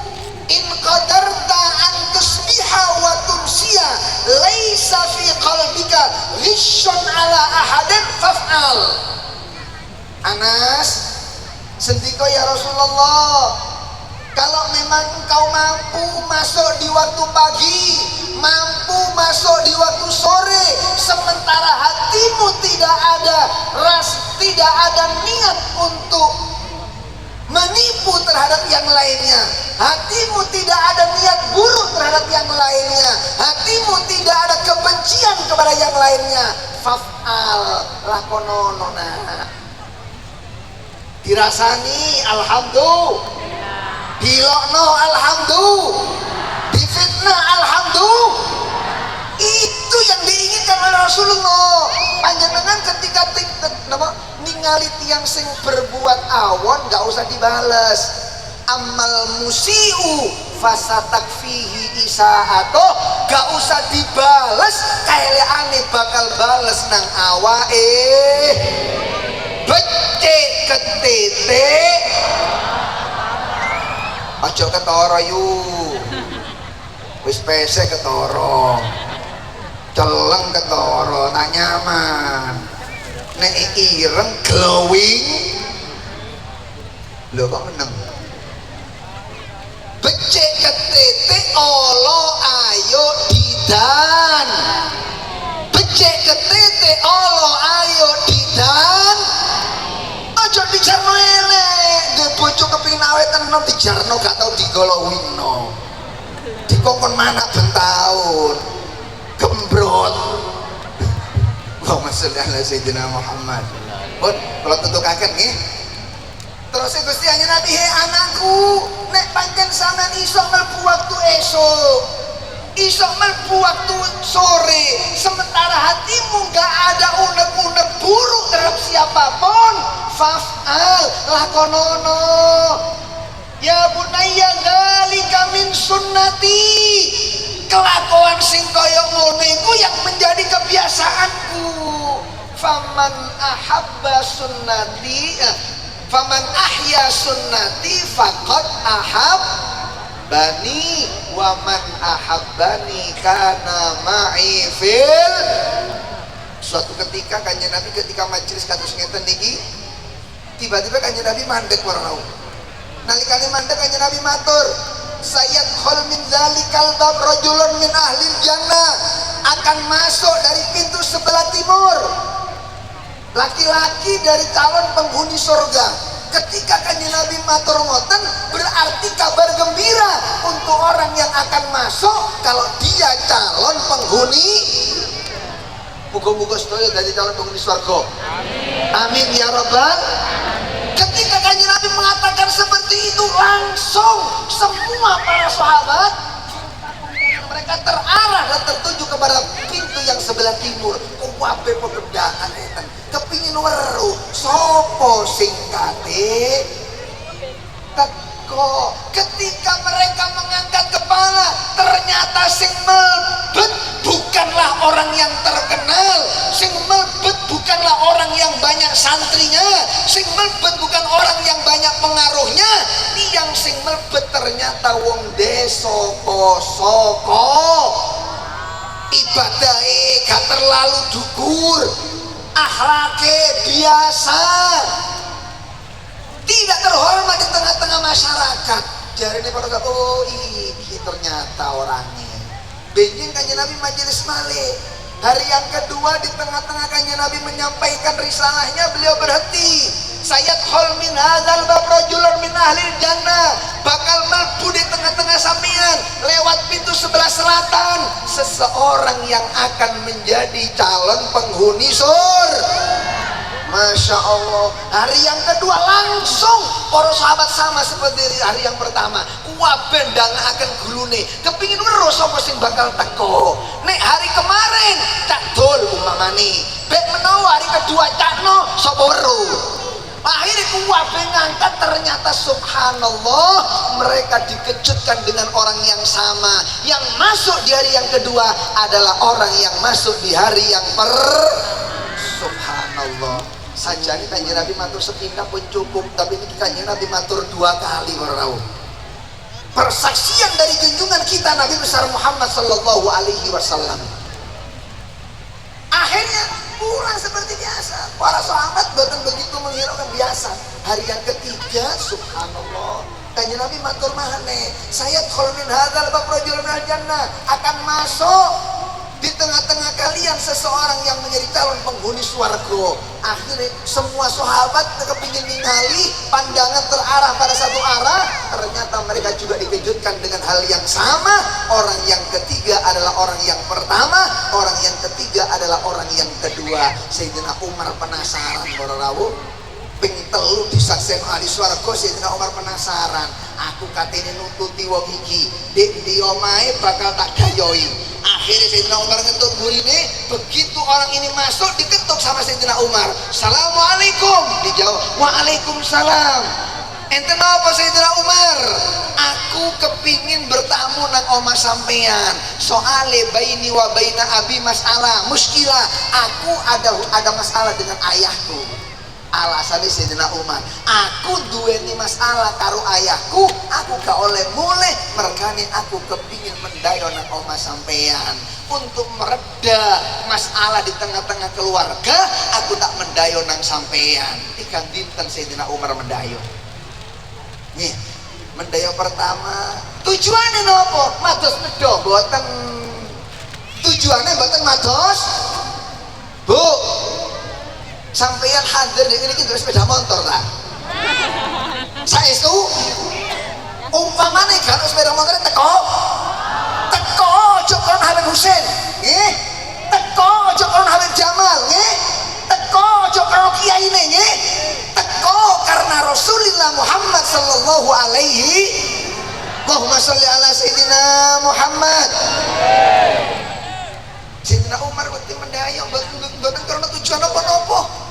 in qadarta an tusbiha wa tumsiya laisa fi qalbika ghishun ala ahadin faf'al. Anas, sendika ya Rasulullah, kalau memang engkau mampu masuk di waktu pagi, mampu masuk di waktu sore, sementara hatimu tidak ada tidak ada niat untuk terhadap yang lainnya, hatimu tidak ada niat buruk terhadap yang lainnya, hatimu tidak ada kebencian kepada yang lainnya, faf'al lakononona, dirasani alhamdulillah, dilokno alhamdulillah, difitnah alhamdulillah. Itu yang diinginkan oleh Rasulullah. Panjenengan ketika ningali tiang sing berbuat awon gak usah dibales. Amal musiu fasatakfihi isa'atoh, gak usah dibales, kaeleane bakal bales nang awae. Becek ketete aja ketara yu, wis pese ketara, celeng ketara, tak nyaman. Nek ireng glowing lho kok meneng. Becek ketete olo ayo didan, becek ketete olo ayo didan, aja dijarno elek. Dhe bojo kepengin awet tenan dijarno gak tau digolowino, dikongkon manak ben taun gembrot. Allahumma sholli ala sayyidina Muhammad. Pun kalau tutukaken nggih. Terus Gusti Anjing Nabi, he anakku, nek pancen sampean iso mlebu waktu esuk, iso mlebu waktu sore, sementara hatimu gak ada unek-unek buruk terhadap siapapun, faf'al lakonono. Ya bunayya dzalika min sunnati, kelakuan sing kaya ngono iku yang menjadi kebiasaanku. Faman ahabba sunnati, faman ahya sunnati faqad ahabbani wa man ahabbani kana ma'i fil. Suatu ketika Kanjeng Nabi ketika majelis kados ngeten niki, tiba-tiba Kanjeng Nabi mandek warnau. Nalikane mandek Kanjeng Nabi matur, sayadkhul min dzalikal bab rajulun min ahlil jannah, akan masuk dari pintu sebelah timur laki-laki dari calon penghuni surga. Ketika Kanjeng Nabi matur ngoten, berarti kabar gembira untuk orang yang akan masuk kalau dia calon penghuni. Muga-muga sedaya dadi calon penghuni surga. Amin ya rabbal. Ketika Kanjeng Nabi mengatakan seperti itu, langsung semua para sahabat mereka terarah dan tertuju kepada pintu yang sebelah timur. Kuwabe pebedakan eten kepingin weruh sapa sing kate teko. Ketika mereka mengangkat kepala, ternyata sing melebet bukanlah orang yang terkenal, sing melebet bukanlah orang yang banyak santrinya, sing melebet bukan orang yang banyak pengaruhnya. Yang sing melebet ternyata wong desa soko, ibadahe gak terlalu dukur, akhlake biasa, tidak terhormat di tengah-tengah masyarakat. Jari ini pada oh iki ternyata orangnya. Benjing Kanjeng Nabi majelis malih. Hari yang kedua di tengah-tengah Kanjeng Nabi menyampaikan risalahnya, beliau berhenti. Sayadkhul min hadzal bab rajulun min ahlil jannah, bakal mlebu di tengah-tengah sampean lewat pintu sebelah selatan seseorang yang akan menjadi calon penghuni surga. Masya Allah. Hari yang kedua langsung para sahabat sama seperti hari yang pertama, kuwabe ndangaken gulune kepingin weruh sapa sing bakal teko. Nek hari kemarin cak dol umpamane, bek menawa hari kedua cakno sapa weruh. Akhirnya kuwabe ngangkat, ternyata subhanallah mereka dikejutkan dengan orang yang sama. Yang masuk di hari yang kedua adalah orang yang masuk di hari yang subhanallah. Saja ini Kanjeng Nabi matur sepindah pun cukup, tapi ini Kanjeng Nabi matur 2 kali warau. Persaksian dari junjungan kita Nabi besar Muhammad sallallahu alaihi wasallam. Akhirnya pulang seperti biasa. Para sahabat bahkan begitu menghiraukan biasa. Hari yang ketiga subhanallah Kanjeng Nabi matur maneh, sayadkhul min hadzal bab rajulun minal jannah, akan masuk Di tengah-tengah kalian seseorang yang menjadi calon penghuni swarga. Akhirnya semua sahabat kepingin ningali, pandangan terarah pada satu arah. Ternyata mereka juga dikejutkan dengan hal yang sama. Orang yang ketiga adalah orang yang pertama, orang yang ketiga adalah orang yang kedua. Sayyidina Umar penasaran, para rawuh. Ping telu disaksen ahli swarga. Sayyidina Umar penasaran, aku katene nututi wong iki, dik ndi omahe bakal tak gayoi. Akhirnya Sayyidina Umar ngetuk burine. Begitu orang ini masuk, diketuk sama Sayyidina Umar. Assalamualaikum. Dijawab, waalaikumsalam. Enten apa Sayyidina Umar? Aku kepingin bertamu nang omah sampean. Soale baini wa baina abi masalah, muskilah. Aku ada masalah dengan ayahku. Alasannya Sayyidina Umar, aku duweni masalah karo ayahku, aku gak oleh mulai, mergane aku kepingin mendayo nang omah sampean. Untuk mereda masalah di tengah-tengah keluarga, aku tak mendayo nang sampean. Ikan dinten Sayyidina Umar mendayo. Nih, mendayo pertama tujuannya nopo? Mados medho mboten. Tujuannya mboten mados. Bu, sampeyan hadir di ini kita sepeda motor lah. Saya itu umpamane kan sepeda motor teko Jokron Habib Husin, nggih. Teko Jokron Habib Jamal, nggih. Teko Jokron Kiai ini, nggih. Teko karena Rasulullah Muhammad sallallahu alaihi. Allahumma sholli ala sayyidina Muhammad. Sayyidina Umar waktu mendayang mboten karena tujuan apa-apa.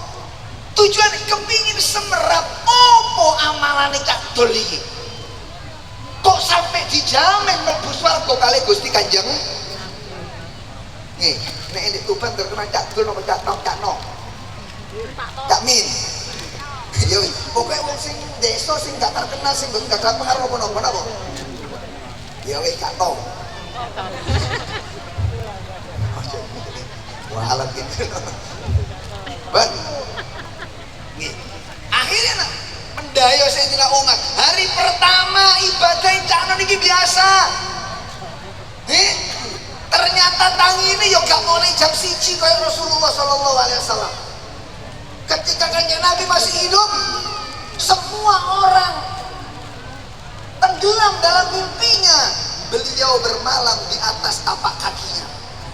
Tujuan kepingin semerap opo amalane Cak Dol iki. Kok sampai dijamin mlebu swarga kali Gusti Kanjeng? Nih, nek di Tuban terkenal Cak Dol napa Cak No? Cak Min. Ya wis, pokoke wong sing desa sing gak terkenal sing gak ada pengaruh apa-apa napa? Ya wis Cak To. Wah, alat gitu. Ban. Akhirnya mendayo Sayyidina Umar. Hari pertama ibadah cakno niki biasa. Ternyata tangi ini yo gak mulai jam 1 kayak Rasulullah sallallahu alaihi wasallam. Ketika Kanjeng Nabi masih hidup, semua orang tenggelam dalam mimpinya. Beliau bermalam di atas tapak kakinya.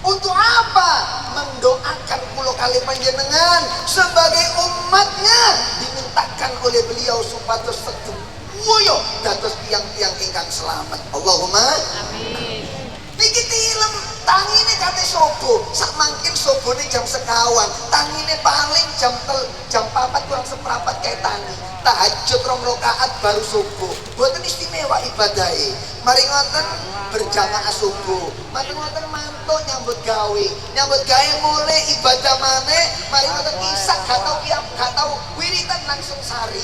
Untuk apa? Mendoakan pulau kali panjenengan sebagai umatnya, dimintakan oleh beliau supados sedoyo dados tiang-tiang ingkang selamat. Allahumma amin. Niki tilem tangine kate sobo, sak mangkin sobone jam sekawan, tangine paling jam 4 kurang seperempat kayak tangi. Tahajud 2 rakaat baru subuh. Boten istimewa ibadahe. Mari ngoten berjamaah subuh. Mari ngoten mantuk nyambut gawe mulai ibadah maneh. Mari ngoten isak gak tau wiritan langsung sari.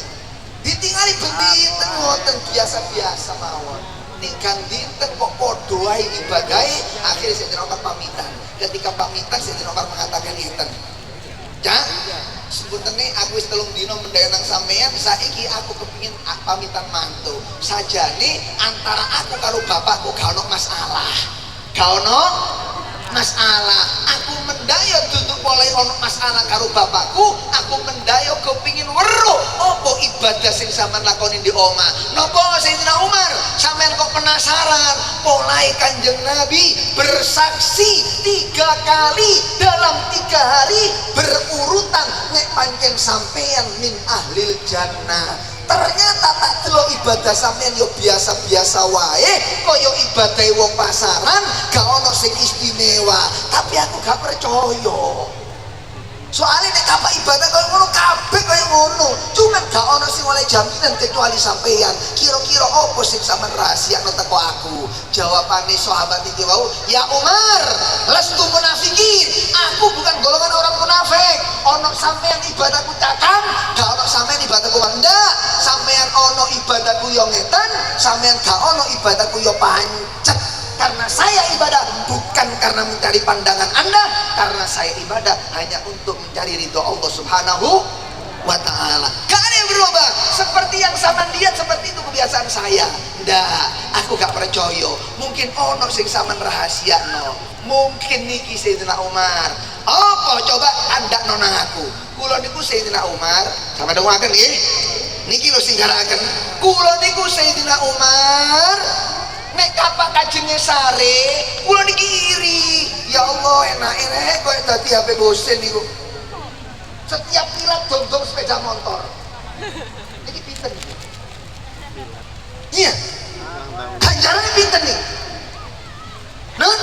Ditingali benten ngoten biasa-biasa mawon. Nikan dinten kok podo wae ibadahe. Akhirnya Sayyidina Umar pamitan. Ketika pamitan Sayyidina Umar mengatakan ngeten. Cak, sebetulnya aku wis 3 dino mendayo nang sampean, saiki aku kepingin pamitan mantu. Sajane antara aku karo bapakku gak ono masalah. Gak ono masalah. Aku mendayo duduk mulai ono masalah karo bapakku, aku mendayo kepingin weruh apa ibadah sing sampean lakoni di omah. Napa Sayyidina Umar? Sampean kok penasaran? Mulai Kanjeng Nabi bersaksi 3 kali dalam 3 hari berurutan nek pancen sampean min ahlil jannah. Ternyata tak delok ibadah sampean yo biasa-biasa wae, kaya ibadah wong pasaran, gak ono sing istimewa. Tapi aku gak percaya. Soalnya nek kapak ibadah kaya ngono kabeh kaya ngono. Cuman gak ono sing oleh jaminan kecuali sampean. Kira-kira apa sing sampean rahasiakno teko aku? Jawabane sahabat iki wau, "Ya Umar, lastu munafikin. Aku bukan golongan orang munafik. Ono sampean ibadahku cakam, gak ono sampean ibadahku ndak. Sampean ono ibadahku yo ngeten, sampean gak ono ibadahku yo pancet. Karena saya ibadah bukan karena mencari pandangan Anda, karena saya ibadah hanya untuk mencari ridho Allah Subhanahu wa ta'ala. Gak ada yang berubah. Seperti yang sama lihat, seperti itu kebiasaan saya. Ndak, aku gak percaya. Mungkin ono sing sampean rahasiakno. mungkin niki Sayyidina Umar. Apa coba andak nonang aku. Kula niku Sayyidina Umar, sama dengaken nggih. Niki lho sing garaken. Kula niku Sayyidina Umar. Nek kapak kajenge sare, kula niki iri. Ya Allah, enake rek koyo dadi HP bosen niku. Setiap kilat dong-dong sepeda motor. Niki pinten iki? Iya. Ganjarannya pinten nih? Nah,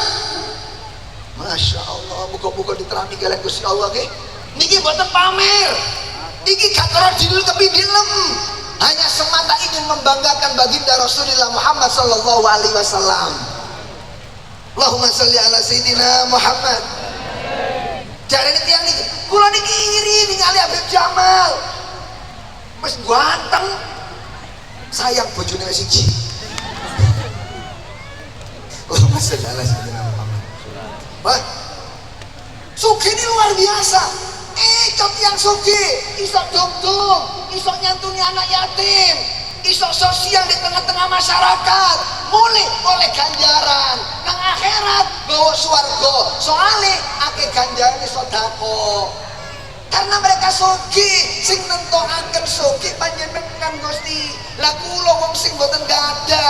Masya Allah, muka-muka diterami kalian Gusti Allah nggih. Niki mboten pamer. Niki gak karo dilem tapi dilem. Hanya semata ingin membanggakan baginda Rasulullah Muhammad sallallahu alaihi wasallam. Allahumma sholli ala sayidina Muhammad. Jarene tiyang niki, kula niki iri ningali Habib Jamal. Wis ganteng. Sayang bojone wis siji. Allahumma sholli ala sayidina Muhammad. Wah, sugih ini luar biasa. Cok yang sugih, iso dong-dong, iso nyantuni anak yatim, iso sosial di tengah-tengah masyarakat, mulai oleh ganjaran. Nang akhirat bawa swarga, soalnya ake ganjaran sodako. Karena mereka sugih, sing nentokaken sugih panjenengan Gusti. Lah kula wong sing boten gada.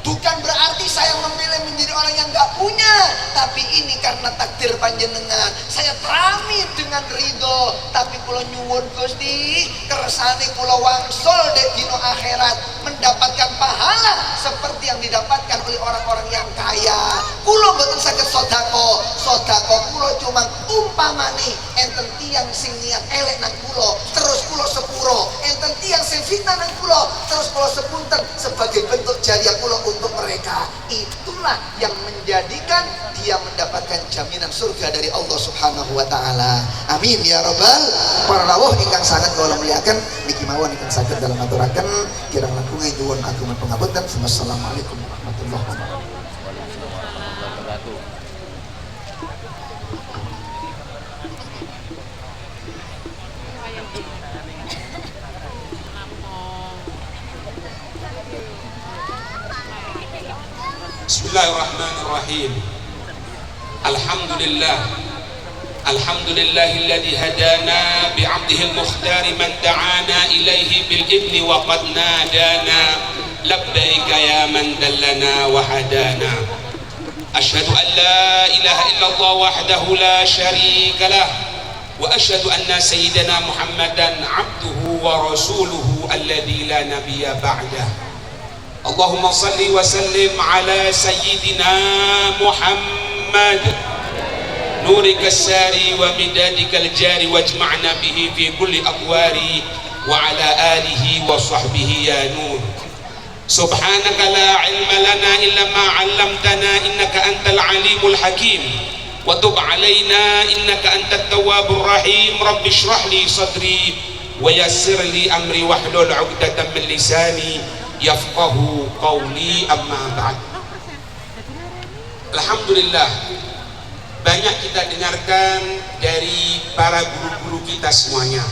Bukan berarti saya memilih menjadi orang yang gak punya, tapi ini karena takdir panjenengan. Saya terami dengan ridho, tapi kula nyuwun Gusti, kersane kula wangsul dek dino akhirat mendapatkan pahala seperti yang didapatkan oleh orang-orang yang kaya. Kula mboten saged sodako, sodako kula cuma umpamane enten tiyang sing niat elek nang kula, terus kula sepuro, enten tiyang sing fitnah nang kula, terus kula sepunten sebagai bentuk jariah kula untuk mereka. Itulah yang menjadikan dia mendapatkan jaminan surga dari Allah Subhanahu wa taala. Amin ya rabbal para rawuh ingkang sangat kula muliakan niki mawon ingkang saged dalam aturaken kirang langkung nyuwun agung pangapunten. Wassalamualaikum warahmatullahi wabarakatuh. Bismillahirrahmanirrahim. Alhamdulillah. Alhamdulillahilladzi hadana bi'abdihi al-mukhtar man da'ana ilaihi bil ibni wa qad nadana labbaika ya man dallana wa hadana. Asyhadu an la ilaha illallah wahdahu la syarika lah wa asyhadu anna sayyidana Muhammadan 'abduhu wa rasuluhu alladzi la nabiyya ba'dah. Allahumma salli wa sallim ala sayyidina Muhammad nurika sari wa midadika al-jari wajma'na bihi fi kulli aqwari wa ala alihi wa sahbihi ya nur. Subhanaka la ilma lana illa ma 'allamtana innaka antal alimul hakim wa tub alaina innaka antat tawwabur rahim. Rabbi shrah li sadri wa yassir li amri wahlul 'uqdatam min lisani yafqahu qawli amma ba'd. Alhamdulillah, banyak kita dengarkan dari para guru-guru kita semuanya.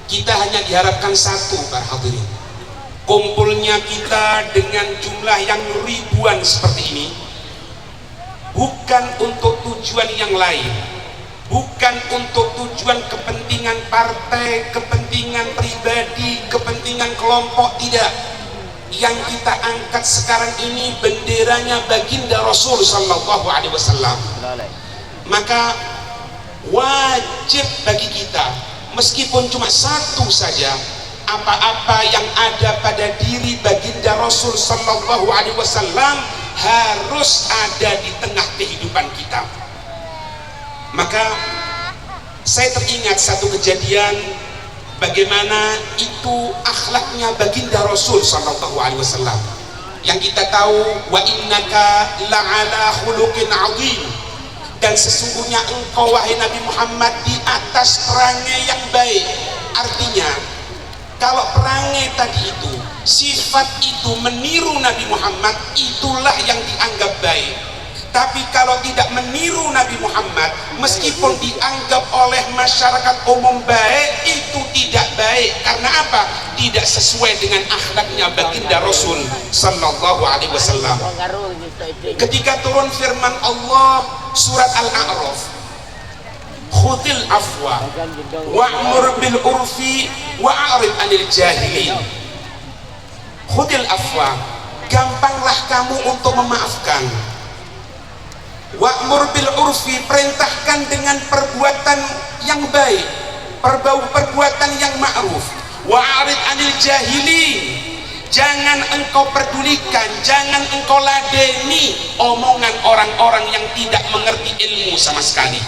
Kita hanya diharapkan satu, para hadirin, kumpulnya kita dengan jumlah yang ribuan seperti ini bukan untuk tujuan yang lain, bukan untuk tujuan kepentingan partai, kepentingan pribadi, kepentingan kelompok, tidak. Yang kita angkat sekarang ini benderanya baginda Rasul sallallahu alaihi wasallam. Maka wajib bagi kita, meskipun cuma satu saja, apa-apa yang ada pada diri baginda Rasul sallallahu alaihi wasallam harus ada di tengah kehidupan kita. Maka saya teringat satu kejadian bagaimana itu akhlaknya baginda Rasul sallallahu alaihi wasallam, yang kita tahu wa innaka la'ala khuluqin 'adzim, dan sesungguhnya engkau wahai Nabi Muhammad di atas perangai yang baik. Artinya kalau perangai tadi itu, sifat itu meniru Nabi Muhammad, itulah yang dianggap baik. Tapi kalau tidak meniru Nabi Muhammad, meskipun dianggap oleh masyarakat umum baik, itu tidak baik. Karena apa? Tidak sesuai dengan akhlaknya baginda Rasul sallallahu alaihi wasallam. ketika turun firman Allah surat Al-A'raf, khudil afwa wa'mur bil urfi wa'arid anil jahilin. Khudil afwa, gampanglah kamu untuk memaafkan. Wa'mur bil urfi, perintahkan dengan perbuatan yang baik, perbuatan yang ma'ruf. Wa'arid anil jahilin, jangan engkau pedulikan, jangan engkau ladeni omongan orang-orang yang tidak mengerti ilmu sama sekali.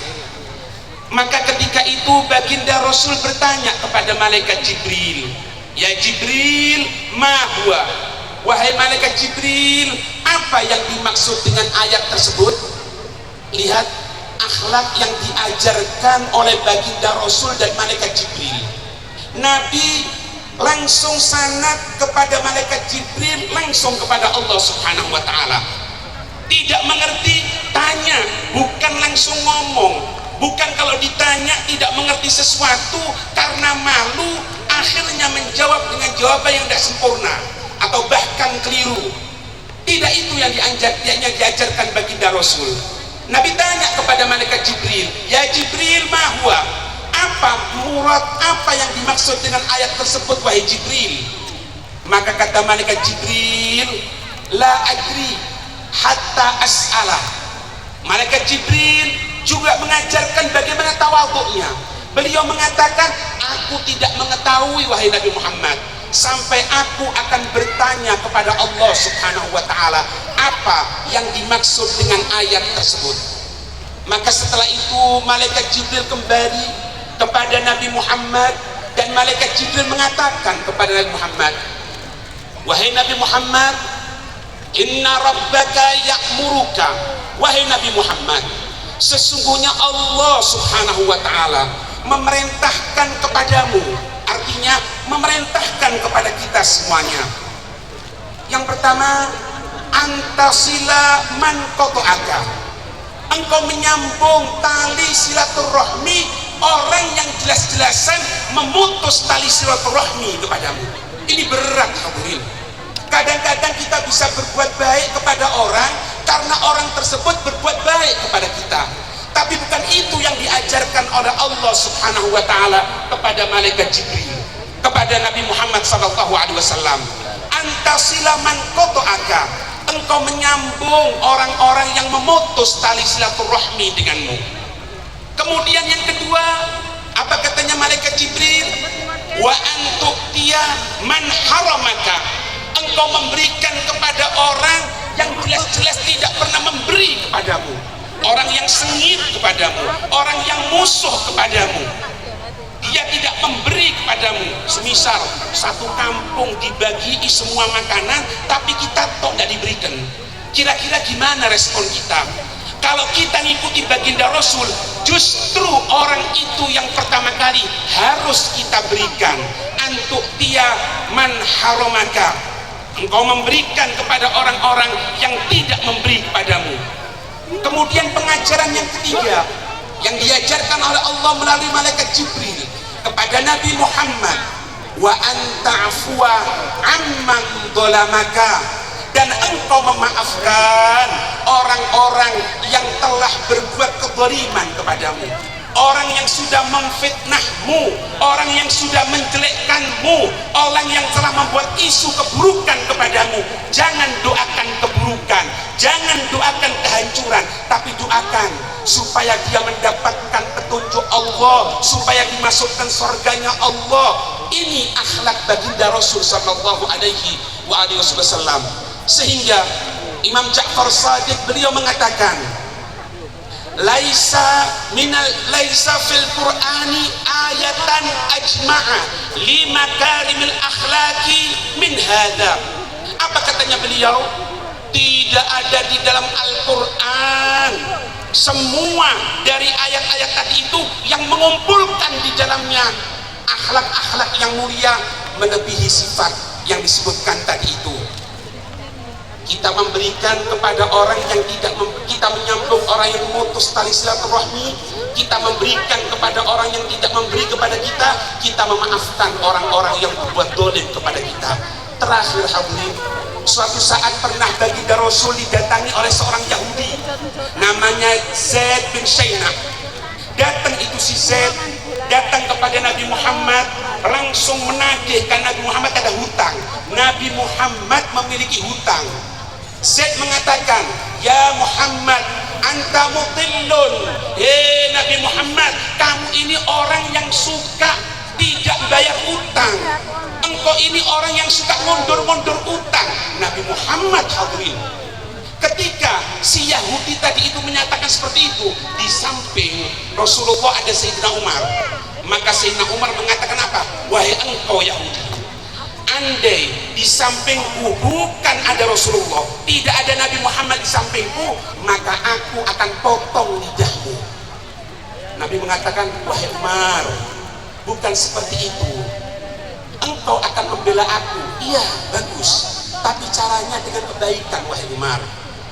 Maka ketika itu baginda Rasul bertanya kepada malaikat Jibril, ya Jibril, ma huwa, wahai malaikat Jibril, apa yang dimaksud dengan ayat tersebut? Lihat akhlak yang diajarkan oleh baginda Rasul dan malaikat Jibril. Nabi langsung sanad kepada malaikat Jibril, langsung kepada Allah Subhanahu wa taala. Tidak mengerti, tanya, bukan langsung ngomong. Bukan kalau ditanya tidak mengerti sesuatu karena malu, akhirnya menjawab dengan jawaban yang tidak sempurna atau bahkan keliru. Tidak itu yang diajarkan baginda Rasul. Nabi tanya kepada malaikat Jibril, ya Jibril, ma huwa, apa murad, apa yang dimaksud dengan ayat tersebut wahai Jibril? Maka kata malaikat Jibril, la adri hatta as'ala. Malaikat Jibril juga mengajarkan bagaimana tawadhu'nya. Beliau mengatakan, aku tidak mengetahui wahai Nabi Muhammad, sampai aku akan bertanya kepada Allah Subhanahu wa taala apa yang dimaksud dengan ayat tersebut. Maka setelah itu malaikat Jibril kembali kepada Nabi Muhammad dan malaikat Jibril mengatakan kepada Nabi Muhammad, wahai Nabi Muhammad, inna rabbaka ya'muruka, wahai Nabi Muhammad, sesungguhnya Allah Subhanahu wa taala memerintahkan kepadamu, artinya memerintahkan kepada kita semuanya. Yang pertama, antasila man qata'aka, engkau menyambung tali silaturahmi orang yang jelas-jelasan memutus tali silaturahmi kepadamu. Ini berat hadirin. Kadang-kadang kita bisa berbuat baik kepada orang karena orang tersebut berbuat baik kepada kita, tapi bukan itu yang diajarkan oleh Allah Subhanahu wa taala kepada malaikat Jibril, kepada Nabi Muhammad SAW. Antasila man qata'aka, engkau menyambung orang-orang yang memutus tali silaturahmi denganmu. Kemudian yang kedua, apa katanya malaikat Jibril? Wa antu'tiya man haramaka, engkau memberikan kepada orang yang jelas-jelas tidak pernah memberi kepadamu, orang yang sengit kepadamu, orang yang musuh kepadamu, dia tidak memberi kepadamu. Semisal satu kampung dibagi semua makanan tapi kita tok tidak diberikan, kira-kira gimana respon kita? Kalau kita ngikuti baginda Rasul, justru orang itu yang pertama kali harus kita berikan. Antu'tiya man haramaka, engkau memberikan kepada orang-orang yang tidak memberi kepadamu. Kemudian pengajaran yang ketiga yang diajarkan oleh Allah melalui malaikat Jibril kepada Nabi Muhammad, wa anta'afwa amman dhalamaka, dan engkau memaafkan orang-orang yang telah berbuat kezaliman kepadamu, orang yang sudah memfitnahmu, orang yang sudah menjelekkanmu, orang yang telah membuat isu keburukan kepadamu. Jangan doakan keburukan, jangan doakan kehancuran, tapi doakan supaya dia mendapatkan petunjuk Allah, supaya dimasukkan surganya Allah. Ini akhlak baginda Rasul sallallahu alaihi wasallam. Sehingga Imam Ja'far Shadiq beliau mengatakan, laisa fil Qur'ani ayatan ajma'a li makarimil akhlaqi min hadha. Apa katanya beliau? Tidak ada di dalam Al-Qur'an semua dari ayat-ayat tadi itu yang mengumpulkan di dalamnya akhlak-akhlak yang mulia melebihi sifat yang disebutkan tadi itu. Kita memberikan kepada orang yang tidak kita menyambung orang yang memutus tali silaturahmi, kita memberikan kepada orang yang tidak memberi kepada kita memaafkan orang-orang yang berbuat dolim kepada kita. Terakhir hadirin, suatu saat pernah baginda Rasul didatangi oleh seorang Yahudi namanya Zaid bin Shaina. Datang itu si Zaid datang kepada Nabi Muhammad, langsung menagih karena Nabi Muhammad ada hutang. Nabi Muhammad memiliki hutang. Zaid mengatakan, ya Muhammad, anta mudillun. Nabi Muhammad, kamu ini orang yang suka tidak bayar utang. Engkau ini orang yang suka mundur-mundur utang. Nabi Muhammad hadirin, ketika si Yahudi tadi itu menyatakan seperti itu, di samping Rasulullah ada Sayyidina Umar. Maka Sayyidina Umar mengatakan apa? Wahai engkau Yahudi, andai di sampingku bukan ada Rasulullah, tidak ada Nabi Muhammad di sampingku, maka aku akan potong lidahmu. Nabi mengatakan, wahai Umar, bukan seperti itu. Engkau akan membela aku. Iya, bagus. Tapi caranya dengan kebaikan, wahai Umar.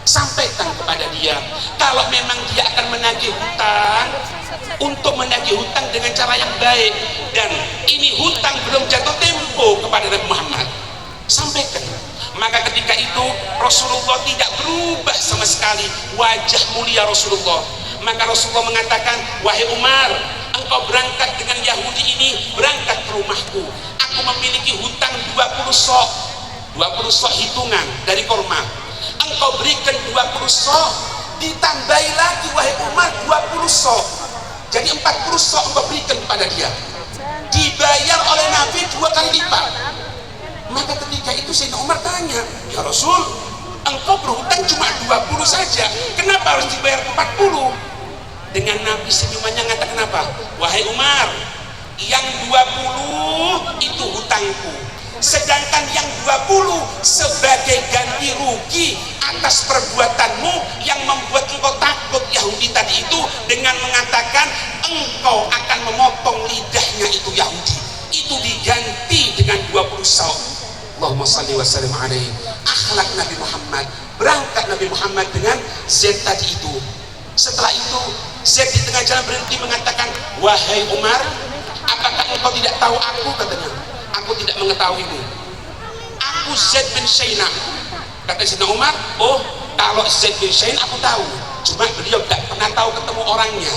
Sampaikan kepada dia, kalau memang dia akan menagih hutang, untuk menagih hutang dengan cara yang baik, dan ini hutang belum jatuh tempo kepada Nabi Muhammad, sampaikan. Maka ketika itu Rasulullah tidak berubah sama sekali wajah mulia Rasulullah. Maka Rasulullah mengatakan, wahai Umar, engkau berangkat dengan Yahudi ini, berangkat ke rumahku. Aku memiliki hutang 20 sok, 20 sok hitungan dari korma. Engkau berikan 20 sok, ditambahi lagi wahai Umar 20 sok, jadi 40 sok engkau berikan kepada dia, dibayar oleh Nabi 2 kali lipat. Maka ketika itu Sayyidina Umar tanya, ya Rasul, engkau berhutang cuma 20 saja, kenapa harus dibayar 40? Dengan Nabi senyumannya mengatakan apa? Wahai Umar, yang 20 itu hutangku, sedangkan yang 20 sebagai ganti rugi atas perbuatanmu yang membuat engkau takut Yahudi tadi itu, dengan mengatakan engkau akan memotong lidahnya itu Yahudi, itu diganti dengan 20 saw. Allahumma salli wa sallim alaihi. Akhlak Nabi Muhammad. Berangkat Nabi Muhammad dengan Zaid tadi itu. Setelah itu Zaid di tengah jalan berhenti mengatakan, wahai Umar, apakah engkau tidak tahu aku? Katanya, aku tidak mengetahuimu. Aku Zaid bin Shaina. Kata Sayyidina Umar, oh kalau Zaid bin Shaina aku tahu, cuma beliau tidak pernah tahu ketemu orangnya.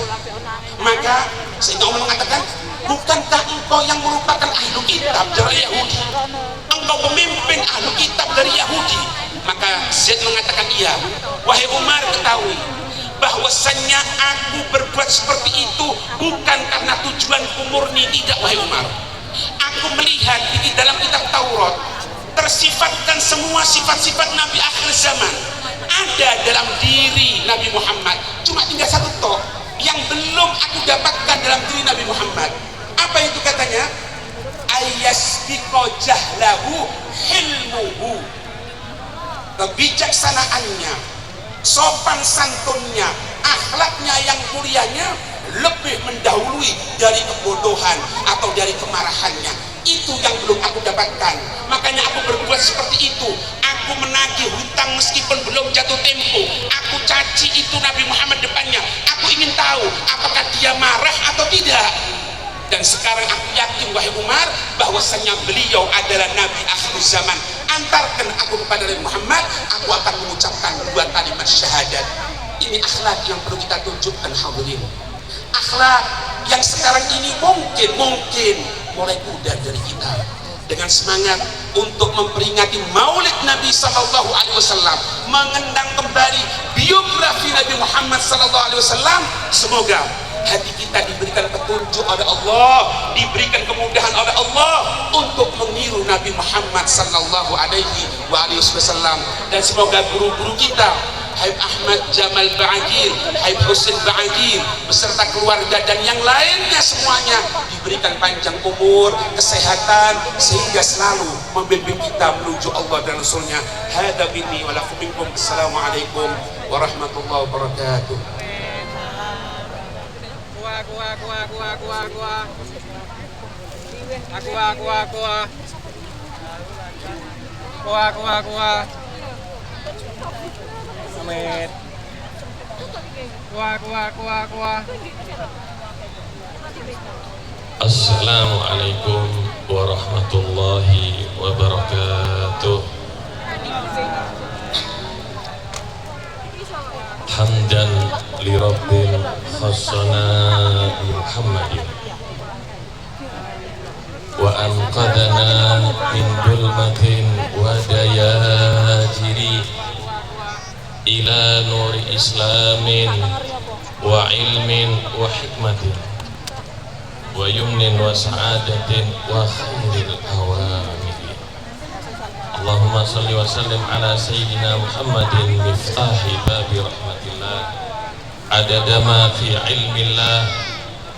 Maka Sayyidina Umar mengatakan, bukankah engkau yang merupakan ahlu kitab dari Yahudi? Engkau pemimpin ahlu kitab dari Yahudi. Maka Zaid mengatakan, iya. Wahai Umar, ketahui bahwasannya aku berbuat seperti itu bukan karena tujuanku murni, tidak wahai Umar. Aku melihat di dalam kitab Taurat tersifatkan semua sifat-sifat Nabi akhir zaman ada dalam diri Nabi Muhammad, cuma tinggal satu tok yang belum aku dapatkan dalam diri Nabi Muhammad. Apa itu katanya? Ayasbiqo jahlahu hilmuhu, kebijaksanaannya, sopan santunnya, akhlaknya yang mulianya lebih mendahului dari kebodohan atau dari kemarahannya. Itu yang belum aku dapatkan. Makanya aku berbuat seperti itu. Aku menagih hutang meskipun belum jatuh tempo. Aku caci itu Nabi Muhammad depannya. Aku ingin tahu apakah dia marah atau tidak. Dan sekarang aku yakin wahai Umar bahwasanya beliau adalah Nabi akhir zaman. Antarkan aku kepada Nabi Muhammad, aku akan mengucapkan 2 kalimat syahadat. Ini akhlak yang perlu kita tunjukkan hadirin. Akhlak yang sekarang ini mungkin mulai pudar dari kita. Dengan semangat untuk memperingati Maulid Nabi Sallallahu Alaihi Wasallam, mengenang kembali biografi Nabi Muhammad Sallallahu Alaihi Wasallam. Semoga hati kita diberikan petunjuk oleh Allah, diberikan kemudahan oleh Allah untuk meniru Nabi Muhammad Sallallahu Alaihi Wasallam. Dan semoga guru-guru kita, Habib Ahmad Jamal Ba'agir, Habib Husin Ba'agir beserta keluarga dan yang lainnya semuanya diberikan panjang umur, kesehatan, sehingga selalu membimbing kita menuju Allah dan Rasulnya. Hada minni wa lakum minkum. Assalamualaikum warahmatullahi wabarakatuh. Amit. Assalamualaikum warahmatullahi wabarakatuh. hamdan li rabbil khassana bi Muhammadin wa anqadana min dulmatin wa dayajiri ila nuri islamin wa ilmin wa hikmatin wa yumnin wa sa'adatin wa khairil awamiri. Allahumma salli wa sallim ala sayyidina Muhammadin miftahi babi rahmatillah adada ma fi ilmillah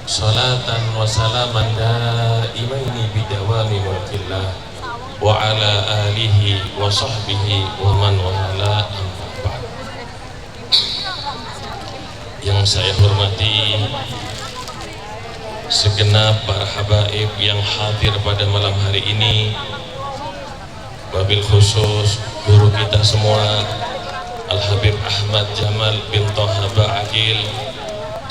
salatan wa salaman daimaini bidawami mulkillah wa ala alihi wa sahbihi wa man wala. Yang saya hormati segenap para habaib yang hadir pada malam hari ini, wabil khusus guru kita semua Al-Habib Ahmad Jamal bin Thaha Ba'aqil.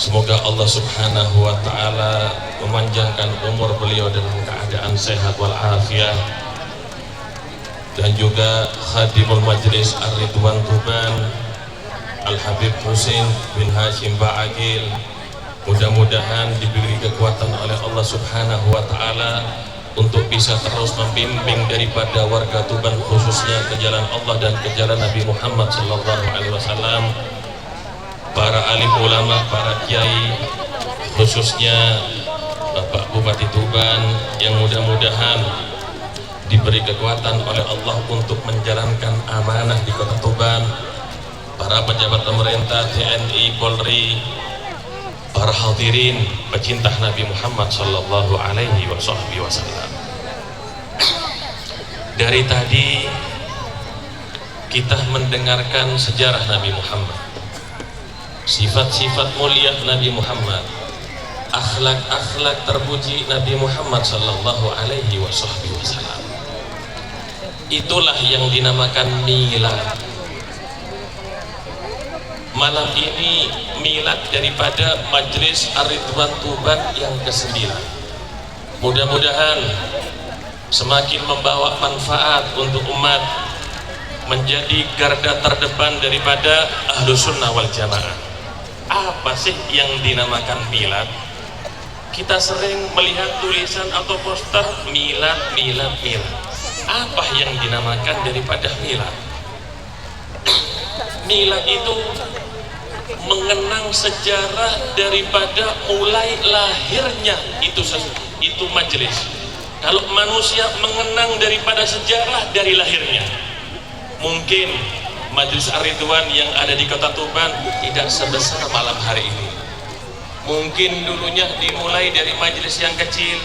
Semoga Allah subhanahu wa ta'ala memanjangkan umur beliau dalam keadaan sehat walafiat. Dan juga Khadimul Majlis Ar-Ridwan Tuban Al-Habib Husin bin Hashim Ba'aqil, mudah-mudahan diberi kekuatan oleh Allah subhanahu wa ta'ala untuk bisa terus membimbing daripada warga Tuban khususnya ke jalan Allah dan ke jalan Nabi Muhammad sallallahu alaihi wasallam. Para alim ulama, para kiai, khususnya Bapak Bupati Tuban yang mudah-mudahan diberi kekuatan oleh Allah untuk menjalankan amanah di kota Tuban. Para pejabat pemerintah, TNI, Polri, para hadirin pecinta Nabi Muhammad sallallahu alaihi wasallam. Dari tadi kita mendengarkan sejarah Nabi Muhammad, sifat-sifat mulia Nabi Muhammad, akhlak-akhlak terpuji Nabi Muhammad sallallahu alaihi wasallam. Itulah yang dinamakan milad. Malam ini milad daripada Majlis Ar-Ridwan Tuban yang ke-9. Mudah-mudahan semakin membawa manfaat untuk umat, menjadi garda terdepan daripada Ahlus Sunnah wal Jamaah. Apa sih yang dinamakan milad? Kita sering melihat tulisan atau poster milad. Apa yang dinamakan daripada milad? Milad itu mengenang sejarah daripada mulai lahirnya itu majelis. Kalau manusia mengenang daripada sejarah dari lahirnya, mungkin Majelis Ar-Ridwan yang ada di kota Tuban tidak sebesar malam hari ini. Mungkin dulunya dimulai dari majelis yang kecil,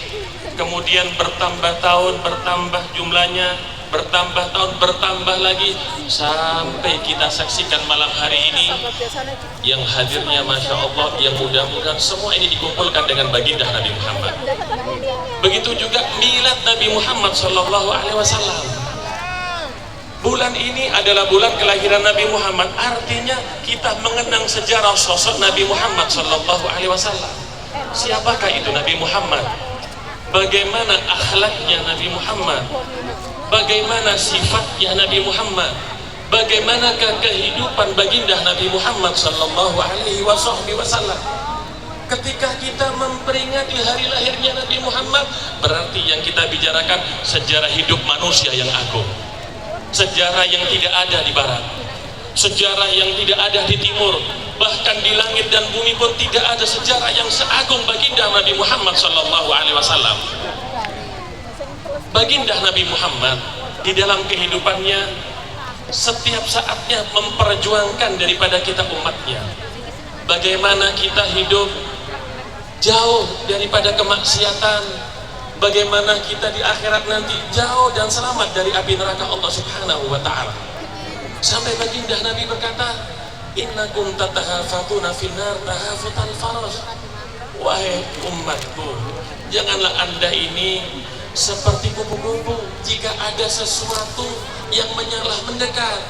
kemudian bertambah tahun, bertambah jumlahnya, bertambah tahun, bertambah lagi, sampai kita saksikan malam hari ini yang hadirnya Masya Allah, yang mudah-mudahan semua ini dikumpulkan dengan baginda Nabi Muhammad. Begitu juga milad Nabi Muhammad Sallallahu Alaihi Wasallam. Bulan ini adalah bulan kelahiran Nabi Muhammad, artinya kita mengenang sejarah sosok Nabi Muhammad Sallallahu Alaihi Wasallam. Siapakah itu Nabi Muhammad? Bagaimana akhlaknya Nabi Muhammad? Bagaimana sifatnya Nabi Muhammad? Bagaimanakah kehidupan baginda Nabi Muhammad Sallallahu Alaihi Wasallam? Ketika kita memperingati hari lahirnya Nabi Muhammad, berarti yang kita bicarakan sejarah hidup manusia yang agung, sejarah yang tidak ada di barat, sejarah yang tidak ada di timur, bahkan di langit dan bumi pun tidak ada sejarah yang seagung baginda Nabi Muhammad Sallallahu Alaihi Wasallam. Baginda Nabi Muhammad di dalam kehidupannya setiap saatnya memperjuangkan daripada kita umatnya, bagaimana kita hidup jauh daripada kemaksiatan, bagaimana kita di akhirat nanti jauh dan selamat dari api neraka Allah Subhanahu wa ta'ala. Sampai baginda Nabi berkata, innakum tatahafatuna finnar tahafutal faras. Wahai umatku, janganlah anda ini seperti kupu-kupu jika ada sesuatu yang menyala mendekat,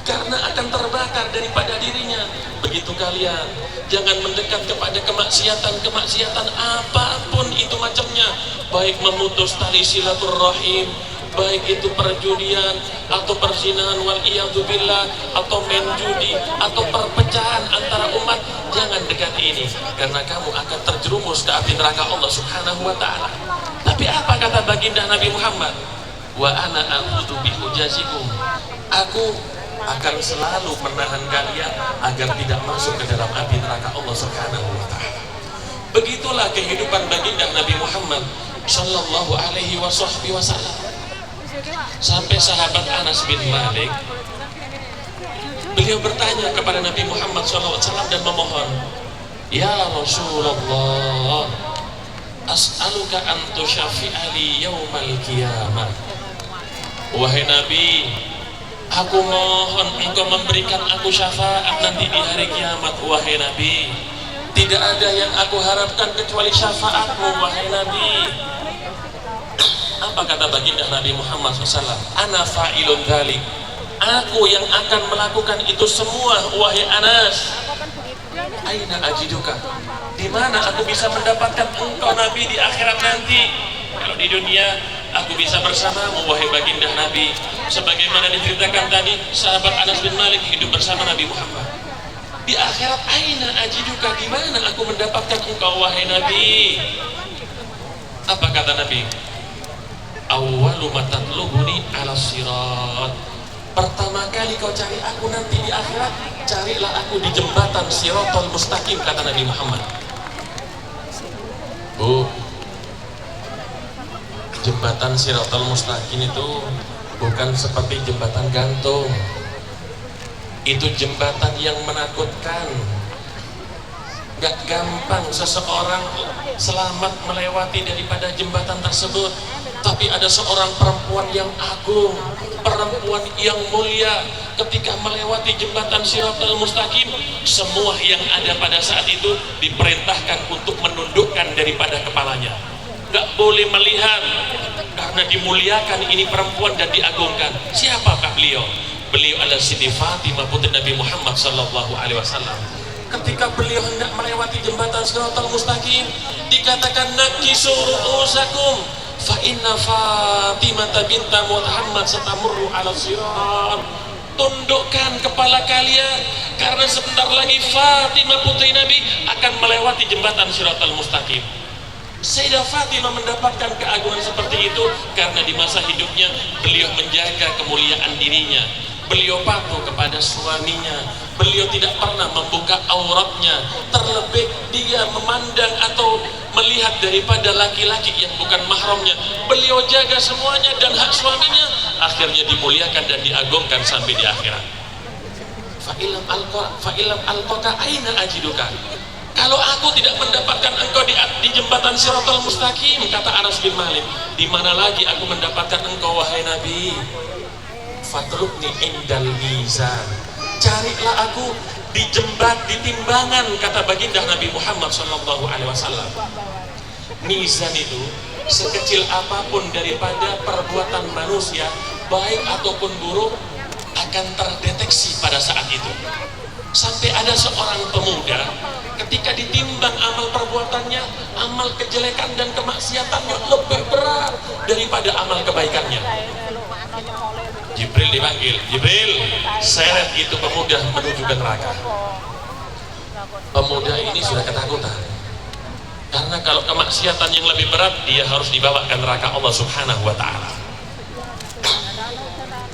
karena akan terbakar daripada dirinya. Begitu kalian, jangan mendekat kepada kemaksiatan apapun itu macamnya, baik memutus tali silaturahim, baik itu perjudian atau perzinahan wal iyadzubillah atau main judi atau perpecahan antara umat, jangan dekati ini karena kamu akan terjerumus ke api neraka Allah Subhanahu wa taala. Tapi apa kata baginda Nabi Muhammad? Wa ana a'udzu bi hujazikum. Aku akan selalu menahan kalian agar tidak masuk ke dalam api neraka Allah Subhanahu wa taala. Begitulah kehidupan baginda Nabi Muhammad sallallahu alaihi wasallam. Sampai sahabat Anas bin Malik, beliau bertanya kepada Nabi Muhammad sallallahu alaihi wasallam dan memohon, "Ya Rasulullah, as'aluka an tusyafi'ali yaumal qiyamah." Wahai Nabi, aku mohon engkau memberikan aku syafaat nanti di hari kiamat. Wahai Nabi, tidak ada yang aku harapkan kecuali syafaatmu. Wahai Nabi. Apa kata baginda Nabi Muhammad SAW? Ana fa'ilun dzalik. Aku yang akan melakukan itu semua. Wahai Anas, aina ajiduka? Di mana aku bisa mendapatkan engkau Nabi di akhirat nanti? Kalau di dunia aku bisa bersamamu wahai baginda Nabi, sebagaimana diceritakan tadi sahabat Anas bin Malik hidup bersama Nabi Muhammad. Di akhirat aina ajiduka? Di mana aku mendapatkan engkau wahai Nabi? Apa kata Nabi? Awwalu ma tatlubuni ala sirat. Pertama kali kau cari aku nanti di akhirat, carilah aku di jembatan Siratal Mustaqim, kata Nabi Muhammad. Bu, jembatan Siratal Mustaqim itu bukan seperti jembatan gantung. Itu jembatan yang menakutkan. Gak gampang seseorang selamat melewati daripada jembatan tersebut. Tapi ada seorang perempuan yang agung, perempuan yang mulia, ketika melewati jembatan Siratal Mustaqim, semua yang ada pada saat itu diperintahkan untuk menundukkan daripada kepalanya. Gak boleh melihat, karena dimuliakan ini perempuan dan diagungkan. Siapakah beliau? Beliau adalah Siti Fatimah putri Nabi Muhammad sallallahu alaihi wasallam. Ketika beliau hendak melewati jembatan Siratal Mustaqim, dikatakan nakisu ru'usakum fa inna Fatimah binta Muhammad satamurru ala sirat. Tundukkan kepala kalian karena sebentar lagi Fatimah putri Nabi akan melewati jembatan Siratal Mustaqim. Sayyidah Fatimah mendapatkan keagungan seperti itu karena di masa hidupnya beliau menjaga kemuliaan dirinya. Beliau patuh kepada suaminya, beliau tidak pernah membuka auratnya, terlebih dia memandang atau melihat daripada laki-laki yang bukan mahramnya. Beliau jaga semuanya dan hak suaminya, akhirnya dimuliakan dan diagungkan sampai di akhirat. Fa'ilam alqaka aina ajiduka? Kalau aku tidak mendapatkan engkau di jembatan Siratal Mustaqim, kata Anas bin Malik, di mana lagi aku mendapatkan engkau wahai Nabi? Fatrukni indal mizan. Carilah aku di timbangan, kata baginda Nabi Muhammad sallallahu alaihi wasallam. Mizan itu sekecil apapun daripada perbuatan manusia, baik ataupun buruk, akan terdeteksi pada saat itu. Sampai ada seorang pemuda ketika ditimbang amal perbuatannya, amal kejelekan dan kemaksiatannya lebih berat daripada amal kebaikannya. Jibril dipanggil, Jibril, seret itu pemuda menuju ke neraka. Pemuda ini sudah ketakutan, karena kalau kemaksiatan yang lebih berat, dia harus dibawa ke neraka Allah Subhanahu wa ta'ala.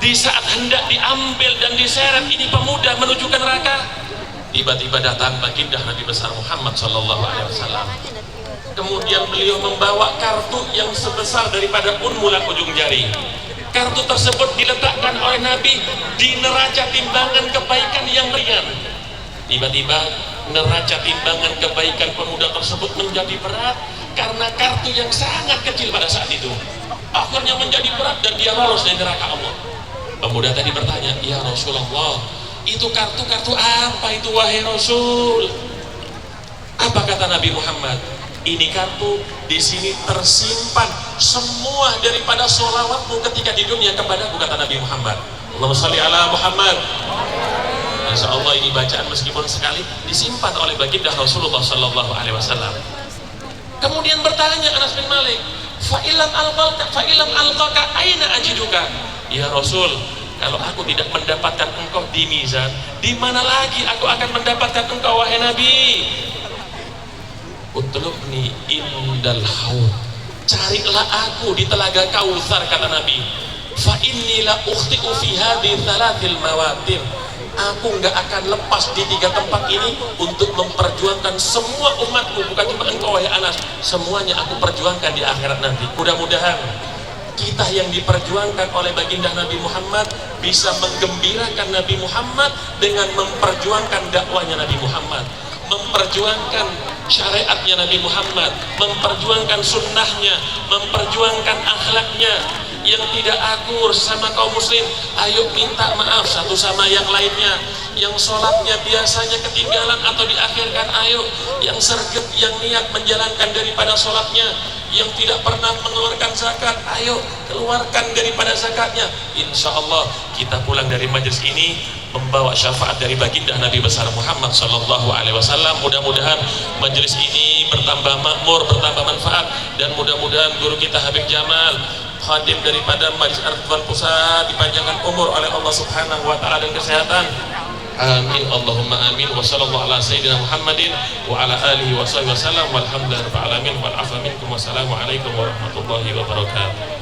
Di saat hendak diambil dan diseret ini pemuda menuju ke neraka, tiba-tiba datang baginda Nabi besar Muhammad sallallahu alaihi wasallam. Kemudian beliau membawa kartu yang sebesar daripada unmul ujung jari. Kartu tersebut diletakkan oleh Nabi di neraca timbangan kebaikan yang ringan. Tiba-tiba neraca timbangan kebaikan pemuda tersebut menjadi berat karena kartu yang sangat kecil pada saat itu. Akhirnya menjadi berat dan dia lolos dari neraka Allah. Pemuda tadi bertanya, ya Rasulullah, itu kartu-kartu apa itu wahai Rasul? Apa kata Nabi Muhammad? Ini kartu, di sini tersimpan semua daripada sholawatmu ketika di dunia kepadaku, kata Nabi Muhammad. Allahumma sholli ala Muhammad. Insya Allah ini bacaan meskipun sekali disimpan oleh baginda Rasulullah Sallallahu Alaihi Wasallam. Kemudian bertanya Anas bin Malik, Fa'ilam alqaka aina ajiduka? Ya Rasul, kalau aku tidak mendapatkan engkau di mizan, di mana lagi aku akan mendapatkan engkau wahai Nabi? Utlubni indal haud, carilah aku di telaga Kautsar, kata Nabi. Fa inni la ukhti'u fi hadhihi thalathil mawatin, aku nggak akan lepas di 3 tempat ini untuk memperjuangkan semua umatku, bukan cuma engkau wahai Anas, semuanya aku perjuangkan di akhirat nanti. Mudah-mudahan kita yang diperjuangkan oleh baginda Nabi Muhammad bisa menggembirakan Nabi Muhammad dengan memperjuangkan dakwanya Nabi Muhammad, memperjuangkan syariatnya Nabi Muhammad, memperjuangkan sunnahnya, memperjuangkan akhlaknya yang tidak akur sama kaum muslim. Ayo minta maaf satu sama yang lainnya. Yang sholatnya biasanya ketinggalan atau diakhirkan, ayo. Yang sergap, yang niat menjalankan daripada sholatnya, yang tidak pernah mengeluarkan zakat, ayo keluarkan daripada zakatnya. Insya Allah kita pulang dari majelis ini membawa syafaat dari baginda Nabi besar Muhammad Sallallahu Alaihi Wasallam. Mudah-mudahan majelis ini bertambah makmur, bertambah manfaat, dan mudah-mudahan guru kita Habib Jamal, khadim daripada Majelis Ar-Ridwan Pusat, dipanjangkan umur oleh Allah Subhanahu wa taala dan kesehatan. Amin Allahumma amin. Wa sallallahu ala sayyidina Muhammadin wa ala alihi wa sahbihi wasallam walhamdulillahi rabbil alamin wal afwa minkum. Wassalamu alaikum warahmatullahi wabarakatuh.